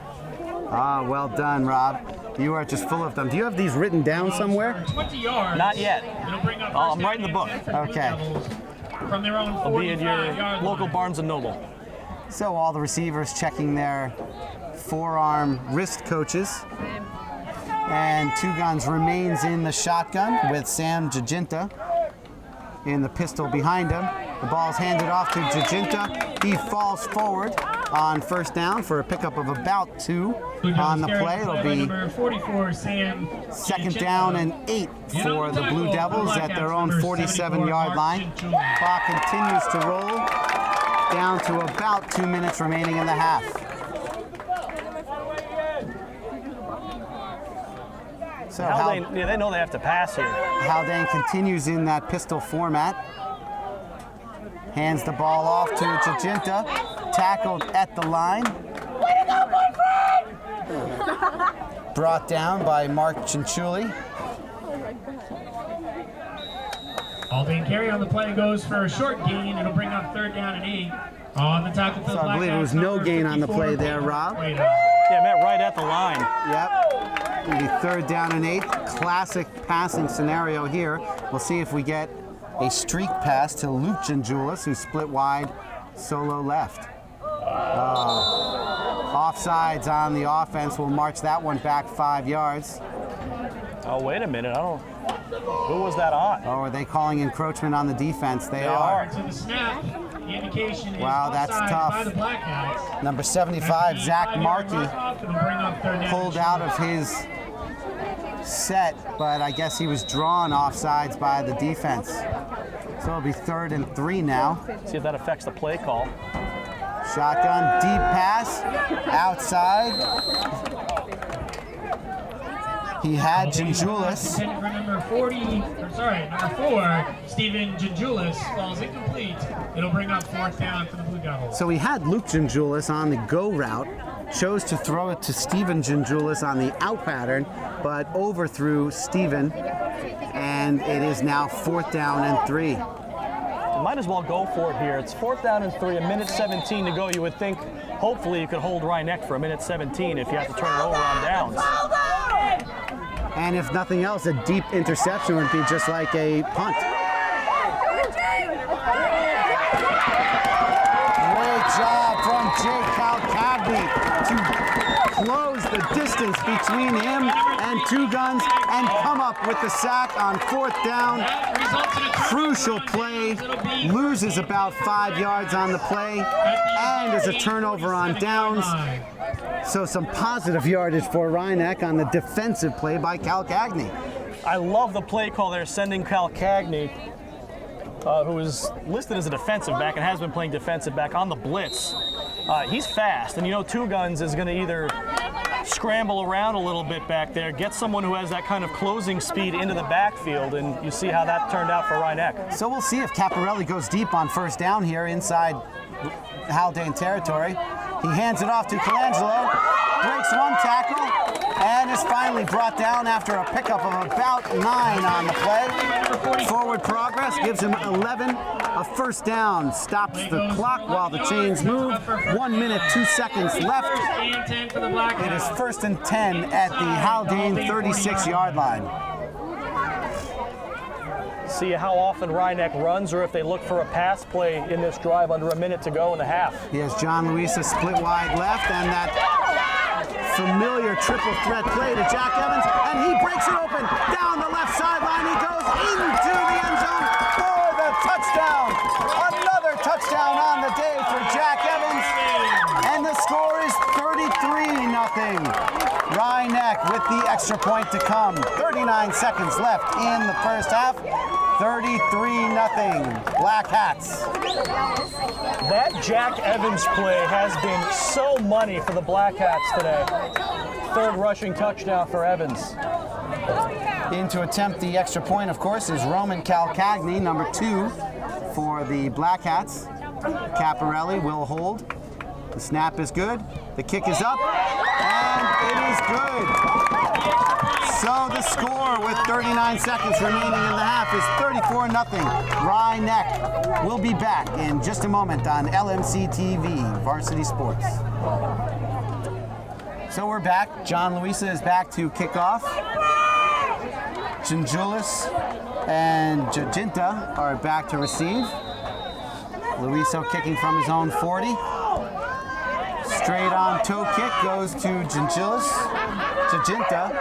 Ah, well done, Rob. You are just full of them. Do you have these written down somewhere? 20 yards. Not yet. I'm writing the book. Okay. From their own It'll be in your 45-yard local line. Barnes & Noble. So all the receivers checking their forearm wrist coaches. And Two Guns remains in the shotgun with Sam Jacinta in the pistol behind him. The ball's handed off to Jacinta. He falls forward on first down for a pickup of about 2 on the play. It'll be number 44, Sam second down and 8 for the Blue Devils at their own 47-yard line. Clock continues to roll down to about 2 minutes remaining in the half. So Haldane, yeah, they know they have to pass here. Haldane continues in that pistol format. Hands the ball off to Jacinta. Tackled at the line. Brought down by Mark Cinciulli. Haldane carry on the play goes for a short gain. It'll bring up third down and 8. On the tackle for the So I believe it was no gain on the play there, Rob. Yeah, Matt, right at the line. Yep. It'll be third down and 8. Classic passing scenario here. We'll see if we get a streak pass to Luke Gingulis, who split wide solo left. Offsides on the offense will march that one back 5 yards. Oh, wait a minute. Who was that on? Oh, are they calling encroachment on the defense? They are. To the snap. The indication is Wow, that's offside tough. by the Blackhawks. Number 75, Zach Markey, It'll bring up third down pulled and out of his set, but I guess he was drawn offsides by the defense. So it'll be third and 3 now. See if that affects the play call. Shotgun, deep pass, outside. He had Gingulis. Number 4, Steven Gingulis falls incomplete. It'll bring up fourth down for the Blue Devils. So he had Luke Gingulis on the go route, chose to throw it to Steven Gingulis on the out pattern, but overthrew Steven, and it is now fourth down and 3. You might as well go for it here. It's fourth down and 3, a minute 17 to go. You would think, hopefully, you could hold Ryeneck for a minute 17 if you have to turn it over on downs. And if nothing else, a deep interception would be just like a punt. Great job from Jake Calcagni to distance between him and Two Guns and come up with the sack on 4th down. That results in a Crucial turnover on play, downs. It'll be loses about 5 yards on the play, and is a turnover on downs. So some positive yardage for Rhinebeck on the defensive play by Cal Cagney. I love the play call there, sending Cal Cagney, who is listed as a defensive back and has been playing defensive back on the blitz. He's fast, and you know Two Guns is going to either scramble around a little bit back there, get someone who has that kind of closing speed into the backfield, and you see how that turned out for Rhinebeck. So we'll see if Caparelli goes deep on 1st down here inside Haldane territory. He hands it off to Colangelo, breaks 1 tackle, and is finally brought down after a pickup of about 9 on the play. Forward progress gives him 11. A 1st down stops the clock while the chains move. 1 minute, 2 seconds left. It is 1st and 10 at the Haldane 36-yard line. See how often Rhinebeck runs or if they look for a pass play in this drive under a minute to go in the half. Here's John Luisa split wide left, and that familiar triple threat play to Jack Evans, and he breaks it open down the left sideline. He goes into the end zone for the touchdown. Another touchdown on the day for Jack Evans, and the score is 33-0. Rhinebeck with the extra point to come. 39 seconds left in the first half. 33-0. Black Hats. That Jack Evans play has been so money for the Black Hats today. 3rd rushing touchdown for Evans. In to attempt the extra point, of course, is Roman Calcagney, number 2 for the Black Hats. Caparelli will hold. The snap is good. The kick is up, and it is good. So the score with 39 seconds remaining in the half is 34-0. Rhinebeck will be back in just a moment on LMC-TV, Varsity Sports. So we're back. John Luisa is back to kick off. Ginjulis and Jacinta are back to receive. Luiso kicking from his own 40. Straight on toe kick goes to Ginjulis. Jacinta.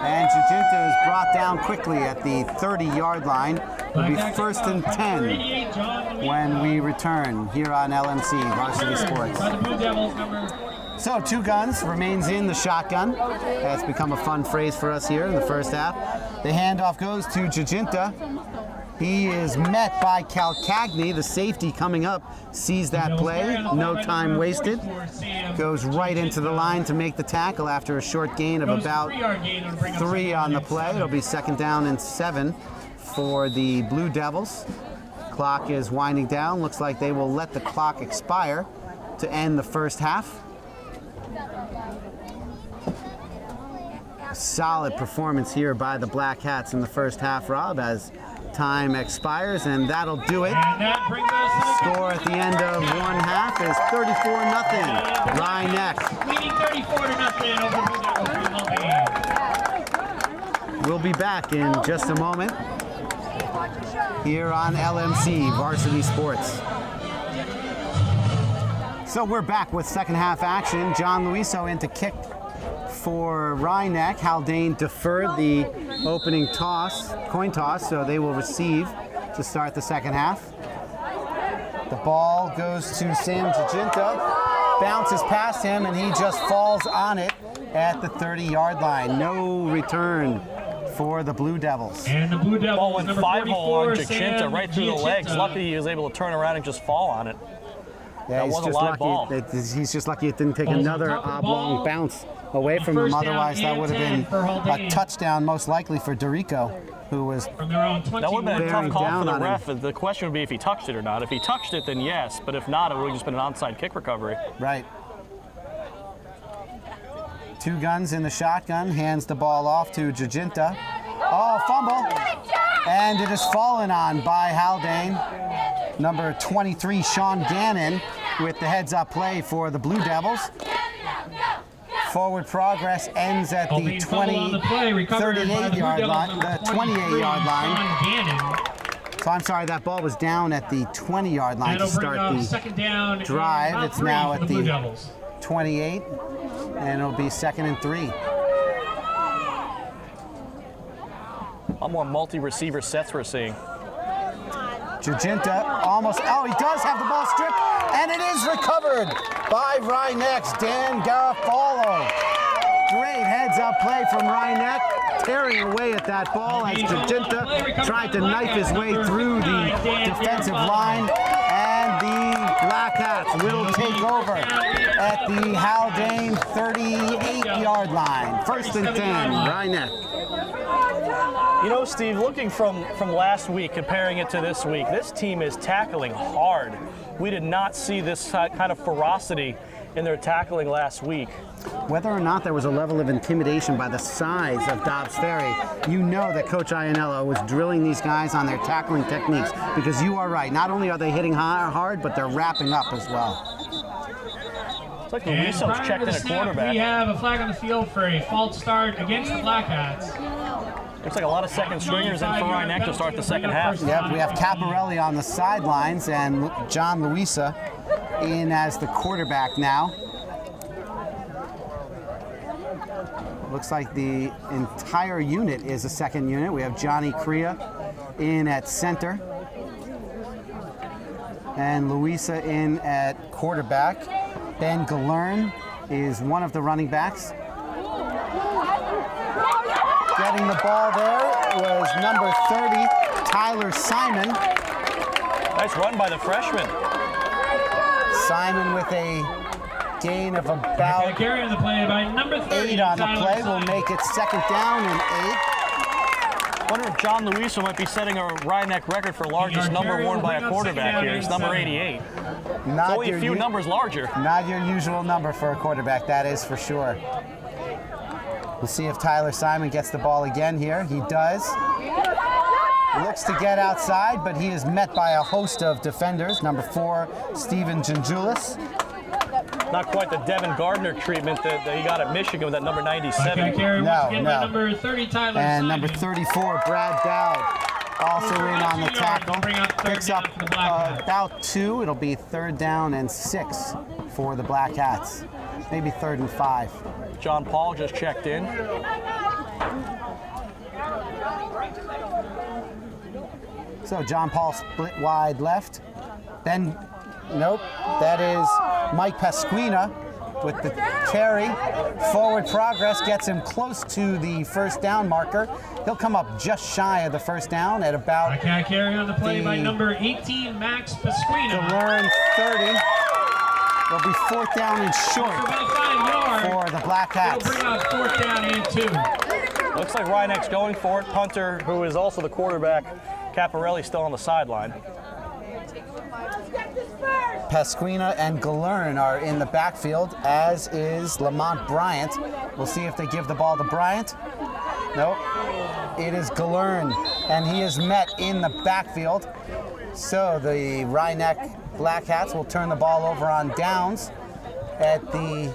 And Jacinta is brought down quickly at the 30-yard line. It'll be 1st and 10 when we return here on LMC Varsity Sports. So Two Guns remains in the shotgun. That's become a fun phrase for us here in the first half. The handoff goes to Jacinta. He is met by Calcagney, the safety coming up, sees that play, no time wasted, goes right into the line to make the tackle after a short gain of about 3 on the play. It'll be 2nd down and 7 for the Blue Devils. Clock is winding down. Looks like they will let the clock expire to end the first half. Solid performance here by the Black Hats in the first half, Rob, as time expires, and that'll do it. Score at the end of one half is 34-0. Rhinebeck. Leading 34-0 over Haldane. We'll be back in just a moment here on LMC Varsity Sports. So we're back with second half action. John Luiso in to kick for Rhinebeck. Haldane deferred the opening coin toss, so they will receive to start the second half. The ball goes to Sam Jacinta, bounces past him, and he just falls on it at the 30-yard line. No return for the Blue Devils. And the Blue Devils, Ball went number 5-hole on 44, Jacinta Sam right through the legs. Jacinta. Lucky he was able to turn around and just fall on it. Yeah, That he's was a just live ball. lucky. He's just lucky it didn't take Ball's on another top of the oblong ball. bounce away from him. First down Otherwise, that and would have 10 been for Haldane. a touchdown, most likely for Dorico, who was From their own 21. That would have been a Bearing tough call down for the on ref. him. The question would be if he touched it or not. If he touched it, then yes. But if not, it would have just been an onside kick recovery. right. Two Guns in the shotgun, hands the ball off to Jacinta. Oh, fumble. And it is fallen on by Haldane. Number 23, Sean Gannon, with the heads-up play for the Blue Devils. Forward progress ends at the Haldane fumble on the play, recovered by the Blue 38-yard Devils, line. number The 23, 28-yard line. Sean Gannon. So I'm sorry, that ball was down at the 20-yard line to That'll bring start up the second down and drive. about It's 3 now for at the Blue the Devils. 28. and it'll be 2nd and 3. A lot more multi-receiver sets we're seeing. Jacinta almost, oh, he does have the ball stripped, and it is recovered by Rhineck's Dan Garofalo. Great heads-up play from Rhineck, tearing away at that ball as Jacinta tried to knife his way through the defensive line, and the Black Hats will take over at the Haldane 38-yard line. 1st and 10, Rhineck. You know, Steve, looking from last week, comparing it to this week, this team is tackling hard. We did not see this kind of ferocity in their tackling last week. Whether or not there was a level of intimidation by the size of Dobbs Ferry, you know that Coach Ianello was drilling these guys on their tackling techniques, because you are right. Not only are they hitting hard, but they're wrapping up as well. It's like Luiso's checked in a quarterback. We have a flag on the field for a false start against the Black Hats. Looks like a lot of second stringers in for Rhineck to start the second half. Yep, we have Caparelli on the sidelines and John Luisa in as the quarterback now. Looks like the entire unit is a second unit. We have Johnny Crea in at center and Luisa in at quarterback. Ben Galern is one of the running backs. Getting the ball there was number 30, Tyler Simon. Nice run by the freshman. Simon with a gain of about Carry on the play by number 30, 8 on the Tyler play. Simon. Will make it 2nd down and 8. Wonder if John Luiso might be setting a Rhineck record for largest number worn by a quarterback here. He's number 88. Not Only your a few numbers larger. Not your usual number for a quarterback, that is for sure. We'll see if Tyler Simon gets the ball again here. He does. Looks to get outside, but he is met by a host of defenders. Number 4, Steven Gingulis. Not quite the Devin Gardner treatment that he got at Michigan with that number 97. No. Number 30, Tyler And Simon. number 34, Brad Dowd, also in on the tackle. Picks up about 2. It'll be 3rd down and 6 for the Black Hats. Maybe 3rd and 5. John Paul just checked in. So John Paul split wide left. Then, nope, that is Mike Pasquina with the carry. Forward progress gets him close to the 1st down marker. He'll come up just shy of the 1st down at about. I can't carry on the play by number 18, Max Pasquina. To learn 30. It'll be 4th down and short for the Black Hats. It'll bring out 4th down and 2. Looks like Rhineck's going for it. Punter, who is also the quarterback, Caparelli, still on the sideline. Pasquina and Galern are in the backfield, as is Lamont Bryant. We'll see if they give the ball to Bryant. Nope. It is Galern, and he is met in the backfield. So the Rhineck Black Hats will turn the ball over on downs at the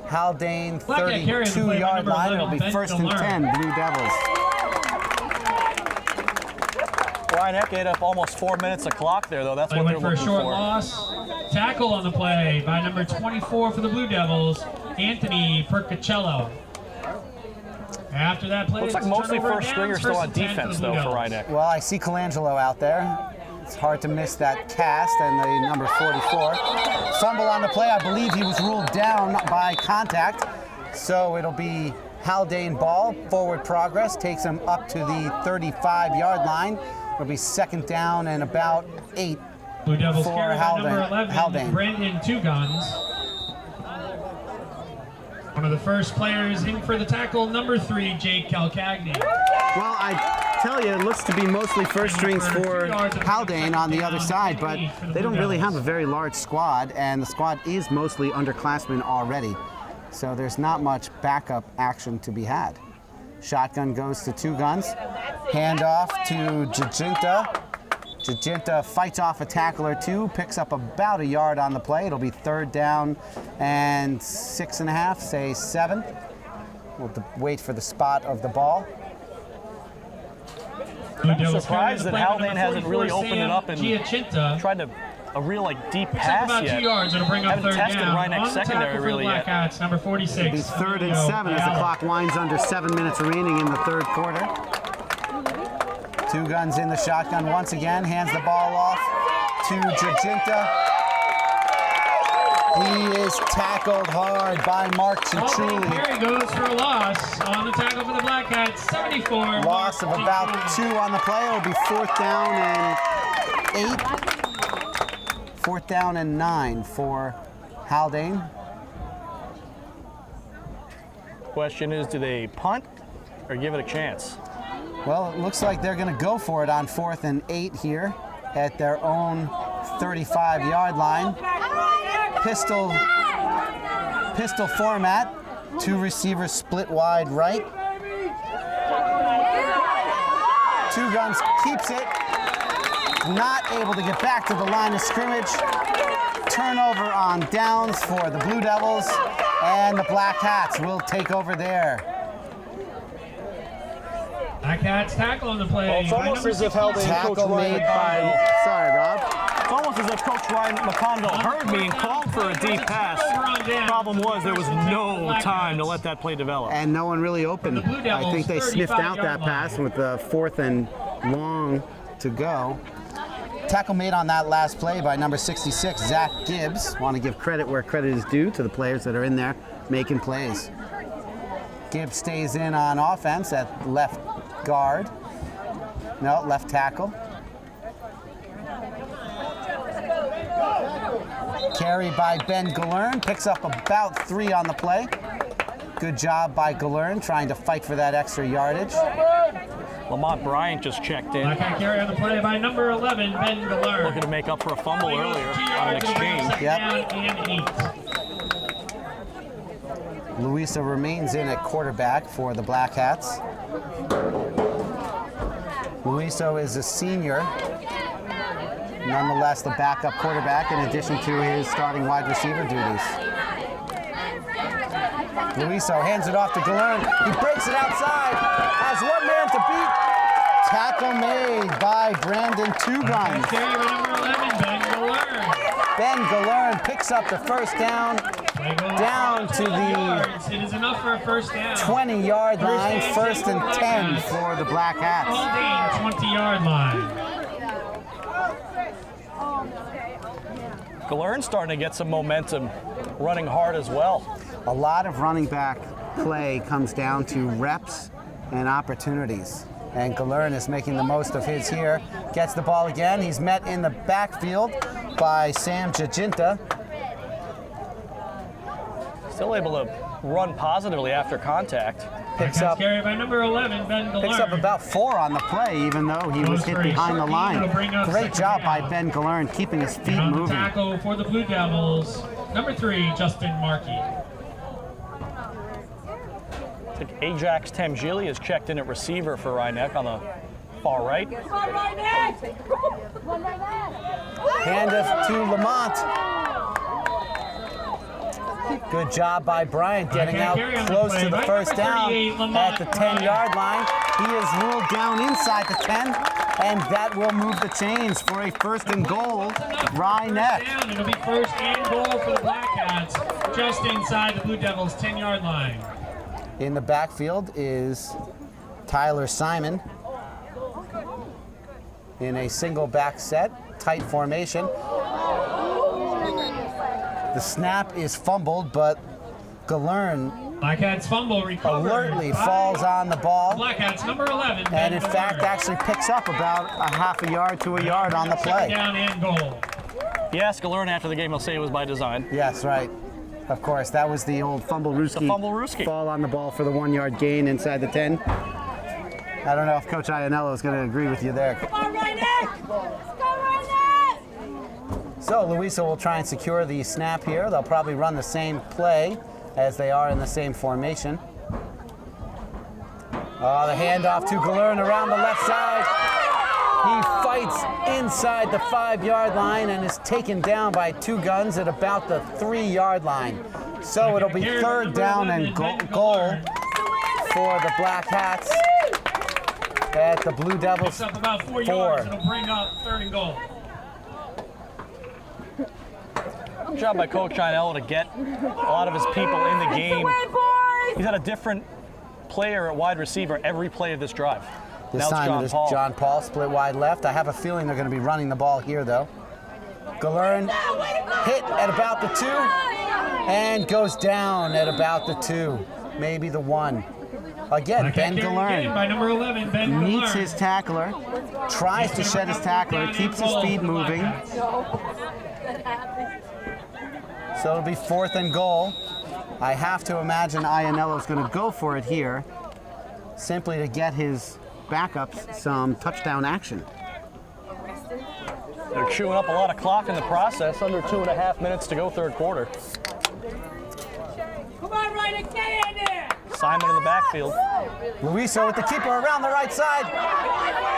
Haldane 32-yard line. It'll be 1st and 10, Blue Devils. Rhineck ate up almost 4 minutes of clock there, though. That's what they're for a looking short for. loss. Tackle on the play by number 24 for the Blue Devils, Anthony Percacello. After that play, Looks like mostly first stringers still on defense, though, for Rhineck. Well, I see Colangelo out there. It's hard to miss that cast and the number 44. Fumble on the play. I believe he was ruled down by contact. So it'll be Haldane ball. Forward progress takes him up to the 35-yard line. It'll be 2nd down and about 8 Blue Devils for carry by number 11, Haldane. Brandon Two Guns. One of the first players in for the tackle, number 3, Jake Calcagni. Well, I tell you, it looks to be mostly first strings for Haldane on the other side, but they don't really have a very large squad, and the squad is mostly underclassmen already. So there's not much backup action to be had. Shotgun goes to Two Guns. Handoff to Jacinta. Jacinta fights off a tackle or 2, picks up about a yard on the play. It'll be 3rd down and 6.5, say 7. We'll wait for the spot of the ball. I'm surprised that Haldane hasn't really opened it up and tried to a real like deep Looks like pass about yet. 2 yards. It'll bring up Haven't third tested down. Rhinebeck On the secondary tackle for really the yet. Black Hats, number 46. It'll be 3rd and 7 as the clock winds under 7 minutes remaining in the third quarter. Two guns in the shotgun once again. Hands the ball off to Jacinta. He is tackled hard by Mark Cichuli. Carey goes for a loss on the tackle for the Black Hats. 74. Loss of about 2 on the play. It'll be 4th down and 8. 4th down and 9 for Haldane. Question is, do they punt or give it a chance? Well, it looks like they're going to go for it on 4th and 8 here at their own 35-yard line. Pistol format. 2 receivers split wide right. 2 guns keeps it. Not able to get back to the line of scrimmage. Turnover on downs for the Blue Devils, and the Black Hats will take over there. Black Hats tackle on the play. Well, it's almost by as if number Haldane 16. Coach Tackle Ryan made McConville. by, sorry, Rob. It's almost as if Coach Ryan McConville heard me and called for a deep pass. Problem was there was no time to let that play develop. And no one really opened. The Blue Devils, I think they sniffed out that 35-yard pass line. with the 4th and long to go. Tackle made on that last play by number 66, Zach Gibbs. Want to give credit where credit is due to the players that are in there making plays. Gibbs stays in on offense at left guard. No, left tackle. Carry by Ben Galern, picks up about 3 on the play. Good job by Galern trying to fight for that extra yardage. Lamont Bryant just checked in, Black Hat carry on the play by number 11, Ben Galern. looking to make up for a fumble He goes earlier 2 on an yards, it'll bring exchange. second Yep. down and 8. Louisa remains in at quarterback for the Black Hats. Luiso is a senior, nonetheless the backup quarterback in addition to his starting wide receiver duties. Luiso hands it off to Galern. He breaks it outside, has 1 man to beat. Tackle made by Brandon Two Guns. Carry by number 11, Ben Galern. Ben Galern picks up the first down, down to the yards. It is enough for a first down. 20-yard line, 1st and 10 for the Black Hats. Haldane, 20-yard line. Galern's starting to get some momentum, running hard as well. A lot of running back play comes down to reps and opportunities. And Galern is making the most of his here. Gets the ball again. He's met in the backfield by Sam Jacinta. Still able to run positively after contact. Picks up Carry by number 11, Ben Galern. about 4 on the play, even though he was hit behind the line. Great job by Ben Galern keeping his feet On the moving. tackle for the Blue Devils, number 3, Justin Markey. I think Ajax Tamgili is checked in at receiver for Rhinebeck on the far right. Handoff to Lamont. Good job by Bryant getting out close to the first down at the 10-yard line. He is ruled down inside the 10, and that will move the chains for a 1st and goal. Rhinebeck. Down. It'll be 1st and goal for the Black Hats, just inside the Blue Devils' 10-yard line. In the backfield is Tyler Simon in a single back set, tight formation. The snap is fumbled, but Galern Black Hats fumble recovered. alertly by falls on the ball, Black Hats number 11. and in fact actually picks up about a half a yard to a yard on the play. Down and goal. If you ask Galern after the game, he'll say it was by design. Yes, right. Of course, that was the old fumble-rooski. The fumble-rooski. Fall on the ball for the 1-yard gain inside the 10. I don't know if Coach Iannello is going to agree with you there. Come on, Rhinebeck! Let's go, Rhinebeck! So Louisa will try and secure the snap here. They'll probably run the same play as they are in the same formation. Oh, the handoff to Galern around the left side. He fights inside the 5-yard line and is taken down by Two Guns at about the 3-yard line. So it'll be 3rd down and goal for the Black Hats at the Blue Devils Picks up about 4 4. yards. It'll bring up 3rd and goal. smart job by Coach Einello to get a lot of his people in the game. He's had a different player at wide receiver every play of this drive. This time it is John Paul, split wide left. I have a feeling they're going to be running the ball here, though. Galern hit at about the 2 and goes down at about the 2, maybe the 1. Again, Ben Galern by number 11, Ben meets Galern. his tackler, tries to shed his tackler, keeps his feet moving. So it'll be 4th and goal. I have to imagine Iannello's going to go for it here, simply to get his backups some touchdown action. They're chewing up a lot of clock in the process. Under 2.5 minutes to go, third quarter. Come on, Ryder, get in there! Simon in the backfield. Luiso with the keeper around the right side.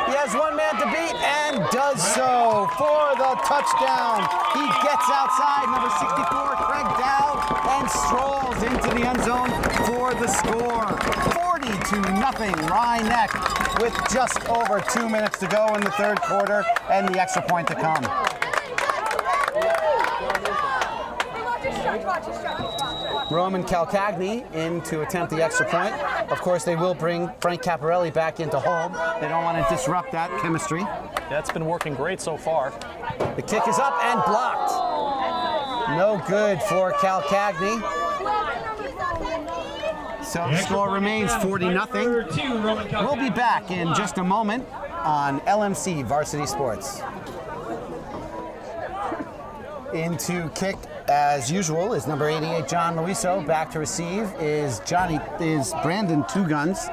He has one man to beat and does so for the touchdown. He gets outside, number 64, Craig Dow, and strolls into the end zone for the score. 40-0, Rye-Neck, with just over 2 minutes to go in the third quarter and the extra point to come. Roman Calcagni in to attempt the extra point. Of course, they will bring Frank Caparelli back into hold. They don't want to disrupt that chemistry. That's been working great so far. The kick is up and blocked. No good for Calcagni. So the score remains 40-0. We'll be back in just a moment on LMC Varsity Sports. Into kick, as usual, is number 88, John Luiso. Back to receive is Brandon Two Guns.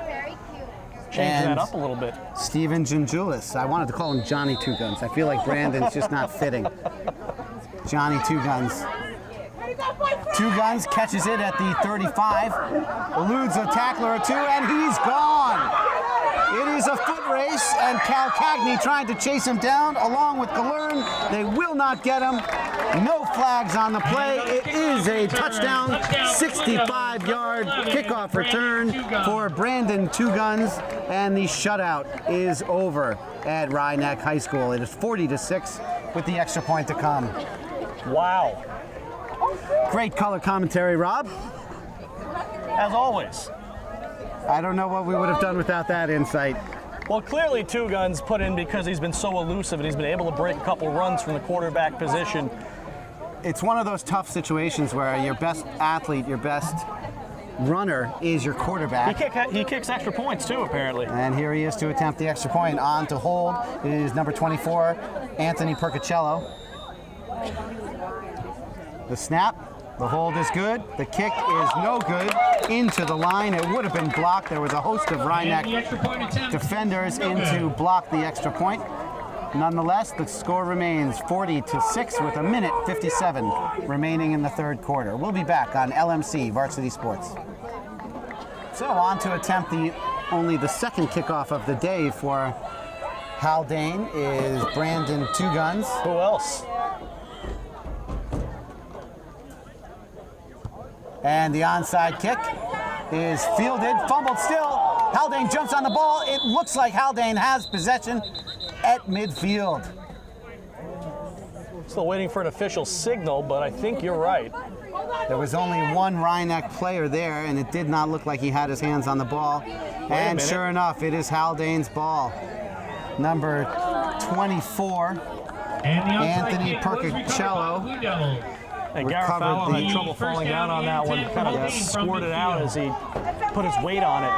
Change that up a little bit. Steven Gingulis. I wanted to call him Johnny Two Guns. I feel like Brandon's just not fitting. Johnny Two Guns. Two Guns catches it at the 35, eludes a tackler or two, and he's gone. It is a foot race, and Calcagni trying to chase him down along with Galern. They will not get him. No flags on the play. It is a touchdown, 65-yard kickoff return for Brandon Two Guns, and the shutout is over at Rye-Neck High School. It is 40-6 with the extra point to come. Wow. Great color commentary, Rob. As always. I don't know what we would have done without that insight. Well, clearly Two Guns put in because he's been so elusive and he's been able to break a couple runs from the quarterback position. It's one of those tough situations where your best athlete, your best runner is your quarterback. He kicks extra points too, apparently. And here he is to attempt the extra point. On to hold is number 24, Anthony Percocello. The snap, the hold is good. The kick is no good. Into the line, it would have been blocked. There was a host of Rye-Neck defenders in to block the extra point. Nonetheless, the score remains 40-6 with 1:57 remaining in the third quarter. We'll be back on LMC Varsity Sports. So on to attempt only the second kickoff of the day for Haldane is Brandon Two Guns. Who else? And the onside kick is fielded, fumbled still. Haldane jumps on the ball. It looks like Haldane has possession at midfield. Still waiting for an official signal, but I think you're right. There was only one Rye-Neck player there, and it did not look like he had his hands on the ball. And sure enough, it is Haldane's ball. Number 24, Anthony Percocello. And Garofalo had trouble falling down on that one. Kind of squirted out as he put his weight on it.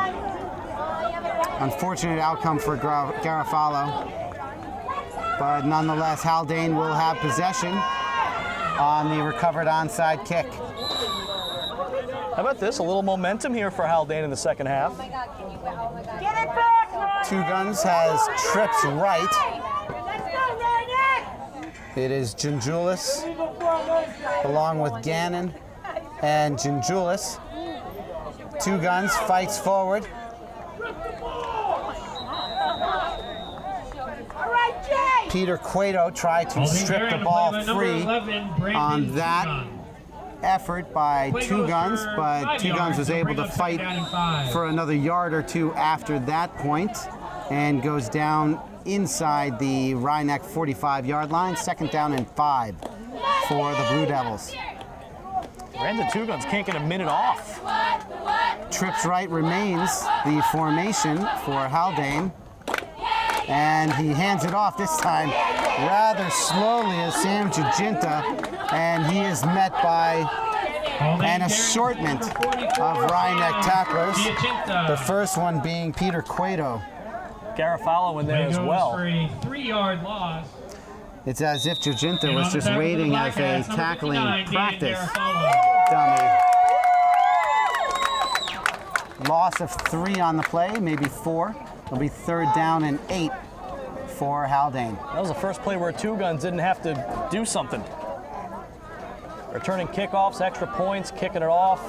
Unfortunate outcome for Garofalo. But nonetheless, Haldane will have possession on the recovered onside kick. How about this? A little momentum here for Haldane in the second half. Two Guns has trips right. It is Gingulis along with Gannon and Gingulis. Two Guns fights forward. Peter Cueto tried to strip the ball free on that effort by Two Guns, but Two Guns was able to fight for another yard or two after that point and goes down inside the Rye-Neck 45-yard line, 2nd down and 5. for the Blue Devils. Brandon Two Guns can't get a minute off. Trips right remains the formation for Haldane. And he hands it off this time rather slowly as Sam Jacinta, and he is met by an assortment of Rhinebeck tacklers. The first one being Peter Cueto. Garofalo in there as well. For a 3-yard loss. It's as if Jacinta was just waiting as a tackling practice Dummy. dummy. Loss of 3 on the play, maybe 4. It'll be 3rd down and 8 for Haldane. That was the first play where Two Guns didn't have to do something. Returning kickoffs, extra points, kicking it off.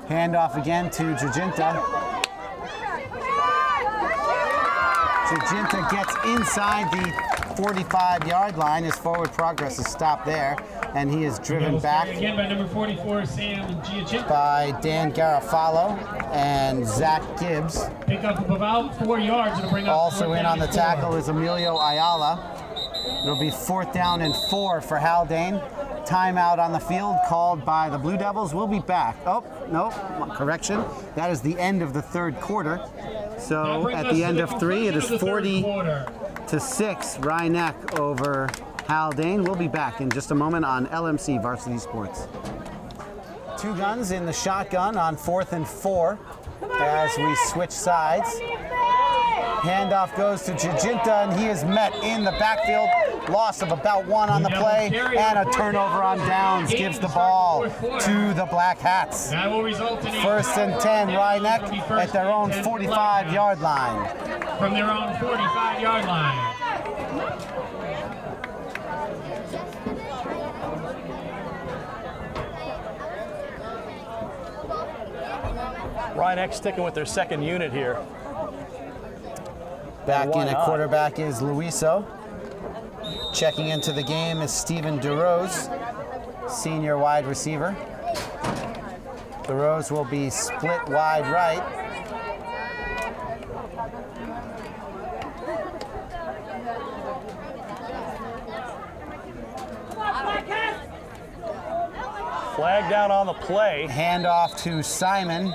Handoff again to Jacinta. Jacinta gets inside the 45-yard line. His forward progress is stopped there, and he is driven back again by number 44, Sam Jacinta. by Dan Garofalo and Zach Gibbs. Pick up about 4 yards and bring up. Also in on the tackle is Emilio Ayala. It'll be 4th down and 4 for Haldane. Timeout on the field called by the Blue Devils. We'll be back. Oh, no, correction. That is the end of the 3rd quarter. So at the end of 3, it is 40-6 Rhinebeck over Haldane. We'll be back in just a moment on LMC Varsity Sports. Two Guns in the shotgun on 4th and 4 as we switch sides. Handoff goes to Jacinta, and he is met in the backfield. Loss of about 1 on the play, and a turnover on downs gives the ball to the Black Hats. That will result in 1st and 10, Rhinebeck at their own 45-yard line. From their own 45-yard line. Rhinebeck sticking with their second unit here. Back in at quarterback is Luiso. Checking into the game is Steven DeRose, senior wide receiver. DeRose will be split wide right. Flag down on the play. Handoff to Simon.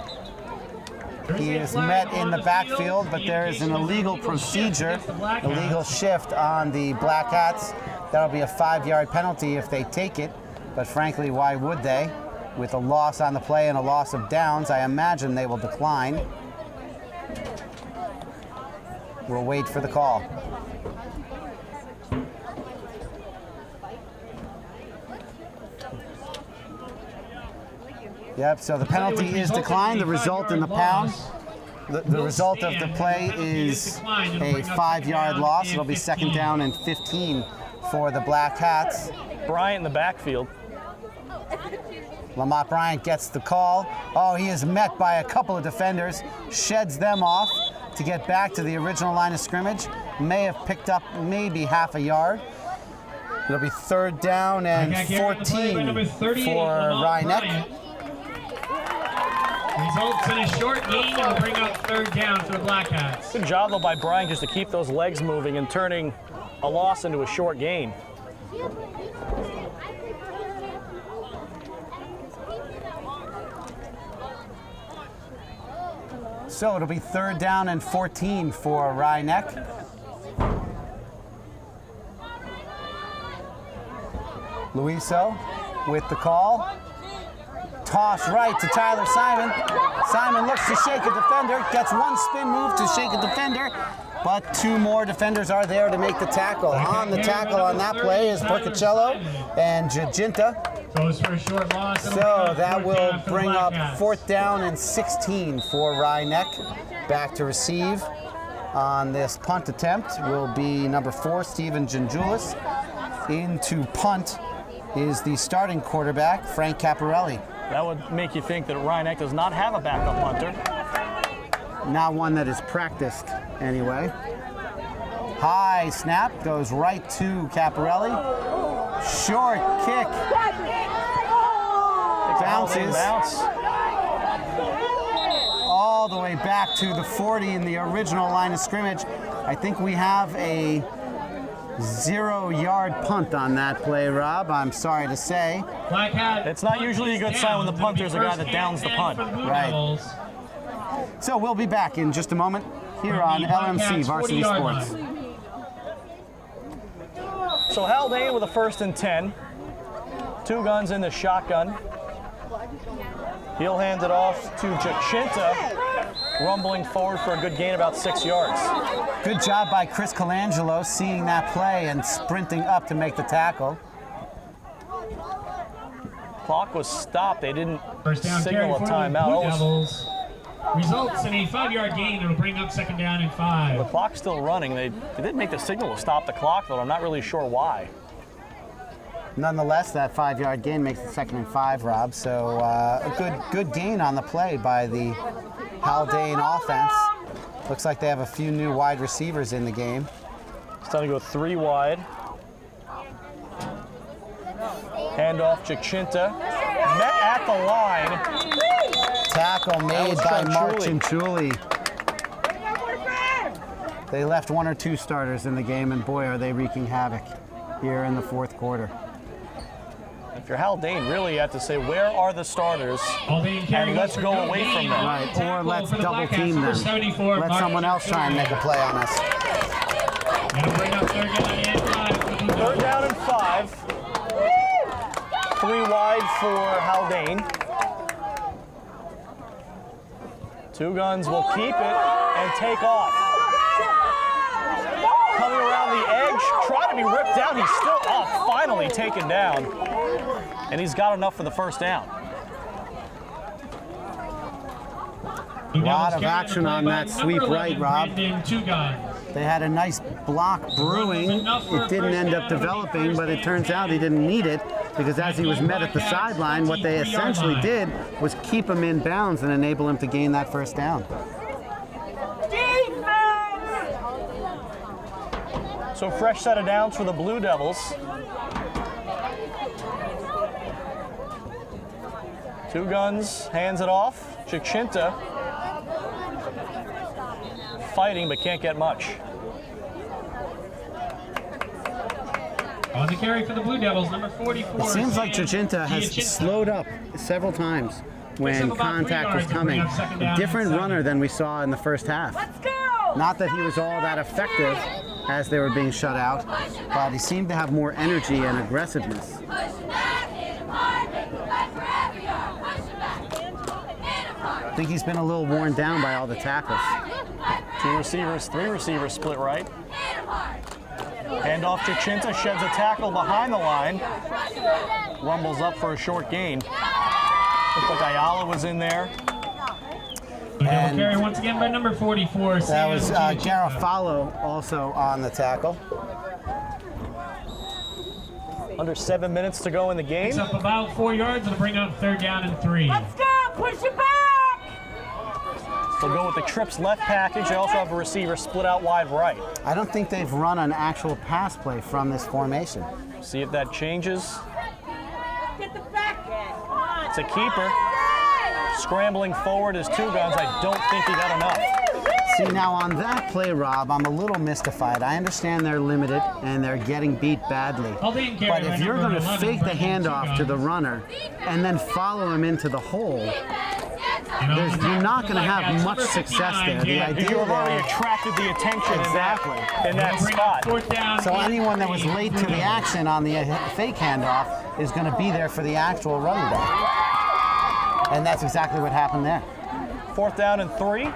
He is met in the backfield, but there is an illegal procedure, illegal shift on the Black Hats. That'll be a 5-yard penalty if they take it, but frankly, why would they? With a loss on the play and a loss of downs, I imagine they will decline. We'll wait for the call. Yep, so the penalty is declined. The result in the pound. The result of the play is a 5-yard loss. It'll be 2nd down and 15 for the Black Hats. Bryant in the backfield. Lamont Bryant gets the call. Oh, he is met by a couple of defenders, sheds them off to get back to the original line of scrimmage. May have picked up maybe half a yard. It'll be 3rd down and 14 for Rhinebeck. Results in a short gain and will bring up 3rd down for the Black Hats. Good job, though, by Bryant just to keep those legs moving and turning a loss into a short gain. So it'll be 3rd down and 14 for Rhinebeck. Luiso with the call. Toss right to Tyler Simon. Simon looks to shake a defender, gets one spin move to shake a defender, but 2 more defenders are there to make the tackle. On the tackle on that play is Percacello and Jacinta. Goes for a short loss. So that will bring up 4th down and 16 for Rhinebeck. Back to receive on this punt attempt will be number 4, Steven Gingulis. Into punt is the starting quarterback, Frank Caparelli. That would make you think that Rhinebeck does not have a backup punter. Not one that is practiced, anyway. High snap, goes right to Caparelli. Short kick. Bounces all the way back to the 40 in the original line of scrimmage. I think we have a 0-yard punt on that play, Rob, I'm sorry to say. Black Hat. It's not usually a good sign when the punter's the guy that downs the punt. Right. So we'll be back in just a moment here on LMC Varsity Sports. So Haldane with a 1st and 10. 2 guns in the shotgun. He'll hand it off to Jachinta, rumbling forward for a good gain, about 6 yards. Good job by Chris Colangelo seeing that play and sprinting up to make the tackle. Clock was stopped. They didn't First down signal a carry for the timeout. Blue Devils. Results in a 5-yard gain. It'll bring up 2nd down and 5. The clock's still running. They didn't make the signal to stop the clock, though. I'm not really sure why. Nonetheless, that 5-yard gain makes it 2nd and 5, Rob. So a good gain on the play by the Haldane offense. Looks like they have a few new wide receivers in the game. It's time to go 3 wide. Handoff Jachinta. Met at the line. Tackle made by Mark Cinciulli. They left 1 or 2 starters in the game, and boy, are they wreaking havoc here in the 4th quarter. If you're Haldane, really you have to say, where are the starters? And let's go away from them. Right, or let's double team them. Let someone else try and make a play on us. It'll bring up 3rd down and 5. 3rd down and 5. 3 wide for Haldane. 2 guns will keep it and take off. Coming around the edge, trying to be ripped down. He's still up, finally taken down. And he's got enough for the 1st down. A lot of action on that sweep right, Rob. They had a nice block brewing. It didn't end up developing, but it turns out he didn't need it because as he was met at the sideline, what they essentially did was keep him in bounds and enable him to gain that 1st down. So fresh set of downs for the Blue Devils. 2 guns, hands it off. Jachinta fighting but can't get much. On the carry for the Blue Devils, number 44. It seems like Jachinta has slowed up several times when contact was coming. A different runner than we saw in the 1st half. Not that he was all that effective as they were being shut out, but he seemed to have more energy and aggressiveness. I think he's been a little worn down by all the tackles. 2 receivers, 3 receivers split right. Handoff Jachinta, sheds a tackle behind the line. Rumbles up for a short gain. Looks like Ayala was in there. And carry once again by number 44. That was Garofalo also on the tackle. Under 7 minutes to go in the game. It's up about 4 yards. It'll bring up 3rd down and 3. Let's go! Push it back! They'll go with the trips left package. They also have a receiver split out wide right. I don't think they've run an actual pass play from this formation. See if that changes. Get the back end. It's a keeper. Scrambling forward is 2 guns. I don't think he got enough. See, now on that play, Rob, I'm a little mystified. I understand they're limited and they're getting beat badly. But if you're going to fake the handoff to the runner and then follow him into the hole, you're not going to have much success there. The idea you have already attracted the attention in that spot. So anyone that was late to the action on the fake handoff is going to be there for the actual running back. And that's exactly what happened there. 4th down and 3.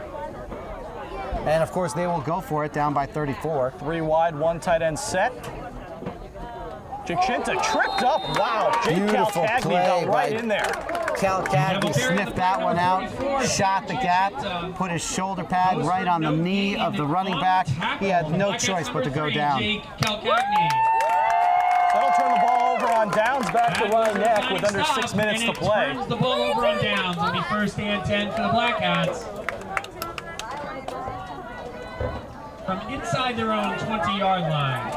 And of course they will go for it down by 34. 3 wide, 1 tight end set. Jachinta tripped up. Wow, Jake Calcagney got right in there. Calcagney sniffed that one out, shot the gap, put his shoulder pad right on the knee of the running back. He had no choice but to go down. That'll turn the ball over on downs back to Ryan Neck with under 6 minutes to play. Turns the ball over on downs. It'll be 1st and 10 for the Black Hats. From inside their own 20-yard line.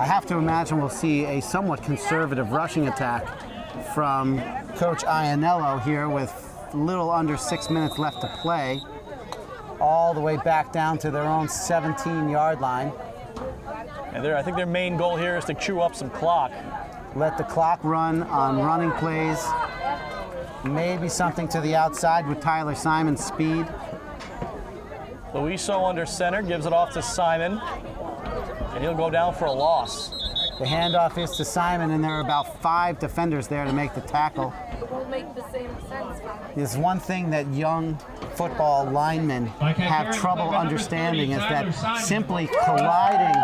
I have to imagine we'll see a somewhat conservative rushing attack from Coach Iannello here with a little under 6 minutes left to play. all the way back down to their own 17-yard line. And I think their main goal here is to chew up some clock. Let the clock run on running plays. Maybe something to the outside with Tyler Simon's speed. Luiso under center, gives it off to Simon, and he'll go down for a loss. The handoff is to Simon, and there are about 5 defenders there to make the tackle. It won't make the same sense. There's one thing that young football linemen have trouble understanding is that simply colliding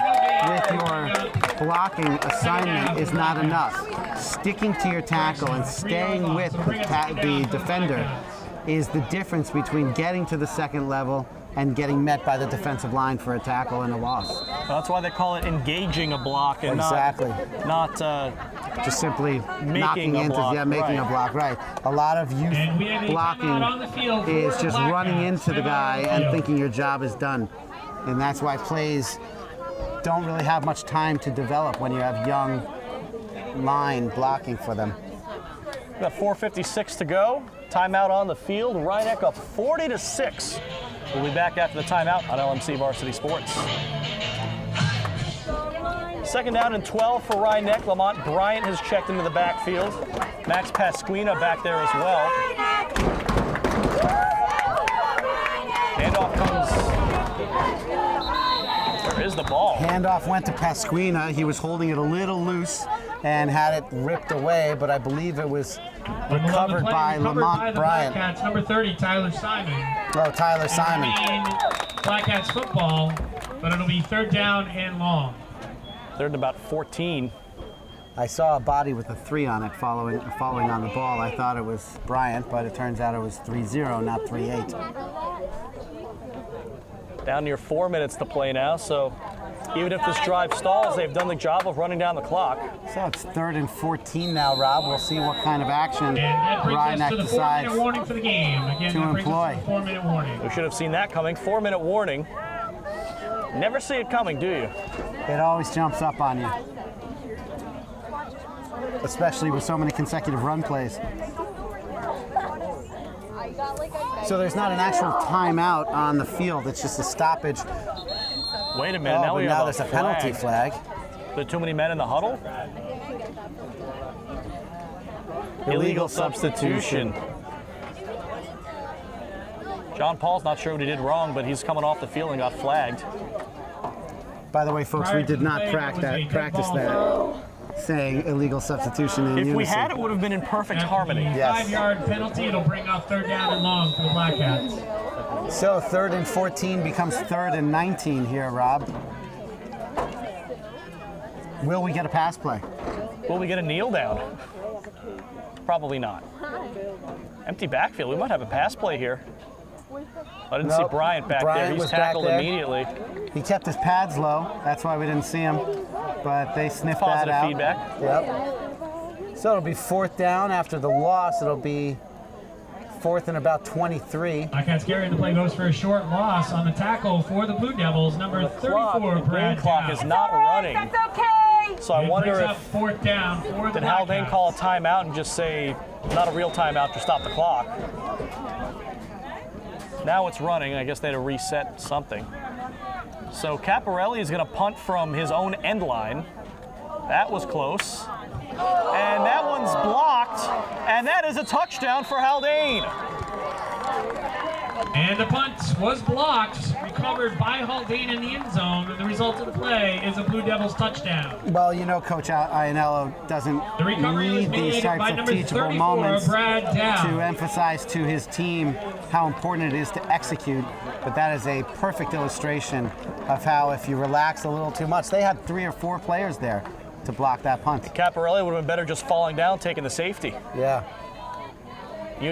with your blocking assignment is not enough. Sticking to your tackle and staying with the defender is the difference between getting to the second level and getting met by the defensive line for a tackle and a loss. That's why they call it engaging a block and not just simply making a block. Making a block, right. A lot of youth blocking is just running into the guy and thinking your job is done. And that's why plays don't really have much time to develop when you have young line blocking for them. We've got 4:56 to go. Timeout on the field. Rhinebeck up 40-6. We'll be back after the timeout on LMC Varsity Sports. Second down and 12 for Rhinebeck. Lamont Bryant has checked into the backfield. Max Pasquina back there as well. Handoff comes. There is the ball. Handoff went to Pasquina. He was holding it a little loose and had it ripped away, but I believe it was recovered by Lamont Bryant. Black Cats, number 30, Tyler Simon. Oh, Tyler Simon. Black Cats football, but it'll be third down and long. Third and about 14. I saw a body with a 3 on it following on the ball. I thought it was Bryant, but it turns out it was 3-0, not 3-8. Down near 4 minutes to play now, so even if this drive stalls, they've done the job of running down the clock. So it's 3rd and 14 now, Rob. We'll see what kind of action Rhinebeck decides 4-minute warning for the game. Again, to employ. 4-minute warning. We should have seen that coming. 4-minute warning. Never see it coming, do you? It always jumps up on you, especially with so many consecutive run plays. So there's not an actual timeout on the field. It's just a stoppage. Wait a minute. Now there's a penalty flag. There too many men in the huddle? Illegal substitution. John Paul's not sure what he did wrong, but he's coming off the field and got flagged. By the way, folks, we did not practice that, saying illegal substitution in unison. If we had, it would have been in perfect harmony. Yes. 5-yard penalty. It'll bring up third down and long for the Black Cats. So 3rd and 14 becomes 3rd and 19 here, Rob. Will we get a pass play? Will we get a kneel down? Probably not. Empty backfield. We might have a pass play here. I didn't see Bryant back there. He's tackled immediately. He kept his pads low. That's why we didn't see him. But they sniffed that out. Positive feedback. Yep. So it'll be 4th down after the loss. It'll be 4th and about 23. Black Cats carrying the play goes for a short loss on the tackle for the Blue Devils. Number 34, Brad. The clock is not running. That's okay. So I wonder if fourth down for the did Haldane call a timeout and just say not a real timeout to stop the clock. Now it's running. I guess they had to reset something. So Caparelli is going to punt from his own end line. That was close. And that one's blocked. And that is a touchdown for Haldane. And the punt was blocked, recovered by Haldane in the end zone. And the result of the play is a Blue Devils touchdown. Well, you know, Coach Iannello doesn't need these types of teachable moments to emphasize to his team how important it is to execute. But that is a perfect illustration of how if you relax a little too much, they had 3 or 4 players there to block that punt. Caparelli would have been better just falling down, taking the safety. Yeah.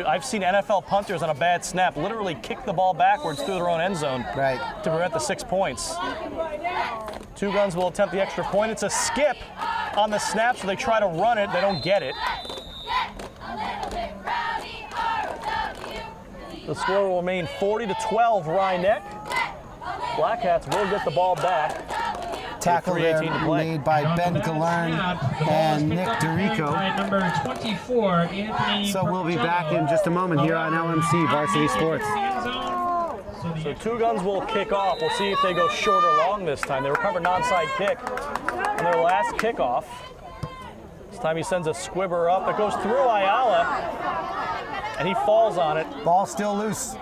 I've seen NFL punters on a bad snap literally kick the ball backwards through their own end zone to prevent the 6 points. Two Guns will attempt the extra point. It's a skip on the snap, so they try to run it. They don't get it. The score will remain 40-12 Rhinebeck. Black Cats will get the ball back. Tackle there made by Ben Galern and Nick Dorico. Number 24, Anthony. So we'll be back in just a moment here on LMC Varsity Sports. So Two Guns will kick off. We'll see if they go short or long this time. They recover an onside kick on their last kickoff. This time he sends a squibber up. It goes through Ayala, and he falls on it. Ball still loose.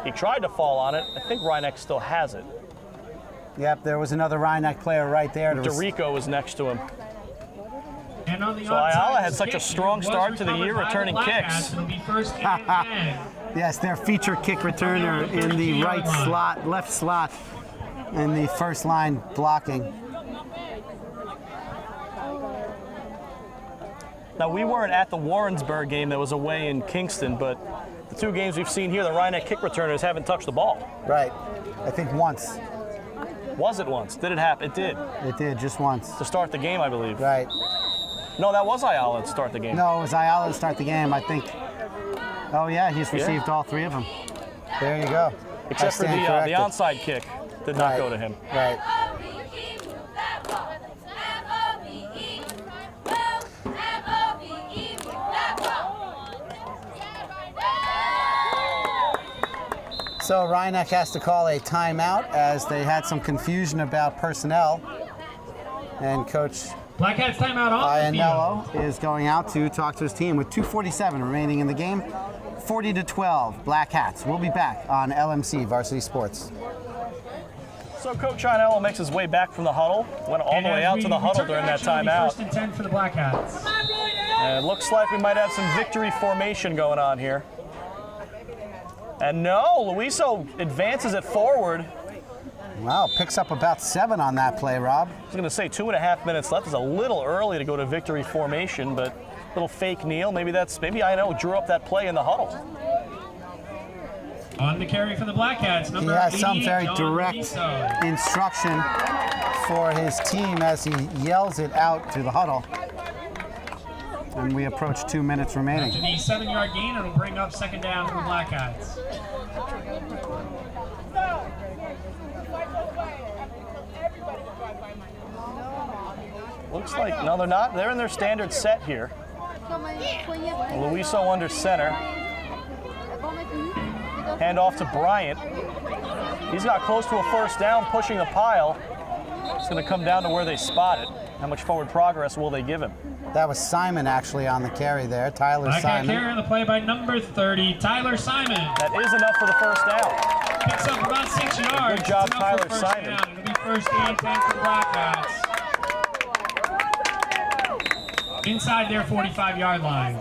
He tried to fall on it. I think Rhinebeck still has it. Yep, there was another Rhinebeck player right there. DeRico was next to him. And on the So Ayala had such a strong start to the year returning kicks. It'll be first and 10. Yes, their feature kick returner in the right slot, left slot, in the first line blocking. Now, we weren't at the Warrensburg game that was away in Kingston, but the two games we've seen here, the Rhinebeck kick returners haven't touched the ball. Right. I think once. Was it once? Did it happen? It did. It did, just once. To start the game, I believe. Right. No, that was Ayala to start the game. No, it was Ayala to start the game, I think. Oh, yeah, he's received all three of them. There you go. Except for the onside kick did not go to him. Right. So Rhinebeck has to call a timeout as they had some confusion about personnel. And Coach Black Hats timeout on the Iannello field. is going out to talk to his team with 2:47 remaining in the game. 40-12, Black Hats. We'll be back on LMC Varsity Sports. So Coach Iannello makes his way back from the huddle, went all the way out to the huddle during that timeout. First and 10 for the Black Hats. And it looks like we might have some victory formation going on here. And no, Luiso advances it forward. Wow, picks up about 7 on that play, Rob. I was going to say 2.5 minutes left is a little early to go to victory formation, but a little fake kneel. Maybe Iannello drew up that play in the huddle. On the carry for the Black Hats, He number has some 88, very John direct Luiso. instruction for his team as he yells it out to the huddle. And we approach 2 minutes remaining. After the 7-yard gain, it'll bring up second down for the Black Hats. Looks like, no, they're not. They're in their standard set here. Luiso under center. Hand off to Bryant. He's got close to a first down, pushing the pile. It's going to come down to where they spot it. How much forward progress will they give him? That was Simon actually on the carry there, Tyler Black Hat Simon. carry on the play by number 30, Tyler Simon. That is enough for the first down. Picks up about 6 yards. Good job, It's enough for Tyler first Simon. down. It'll be first and 10 for the Black Hats. Inside their 45-yard line.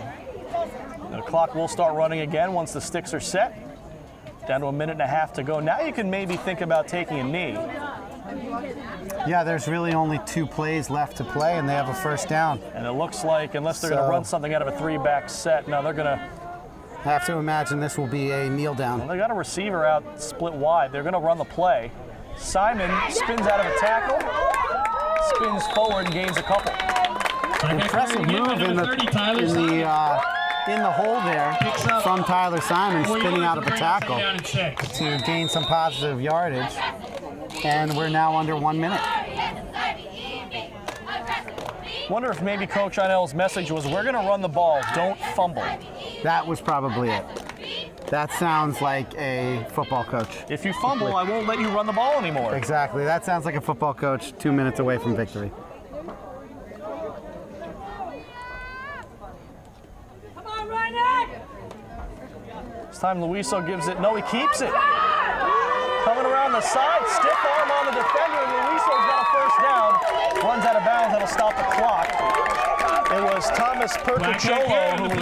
The clock will start running again once the sticks are set. Down to 1.5 minutes to go. Now you can maybe think about taking a knee. Yeah, there's really only 2 plays left to play, and they have a first down. And it looks like, unless they're going to run something out of a 3-back set, no, they're going to. Have to imagine this will be a kneel down. Well, they got a receiver out split wide. They're going to run the play. Simon spins out of a tackle, spins forward and gains a couple. Impressive move in the hole there from Tyler Simon, spinning out of a tackle to gain some positive yardage. And we're now under 1 minute. Wonder if maybe Coach Iannello's message was, we're going to run the ball, don't fumble. That was probably it. That sounds like a football coach. If you fumble, I won't let you run the ball anymore. Exactly. That sounds like a football coach 2 minutes away from victory. Come on, Rhinebeck! This time Luiso gives it. No, he keeps it. Coming around the side, stiff arm on the defender, and Luiso's got a first down. Runs out of bounds, that'll stop the clock. It was Thomas Percacholo who was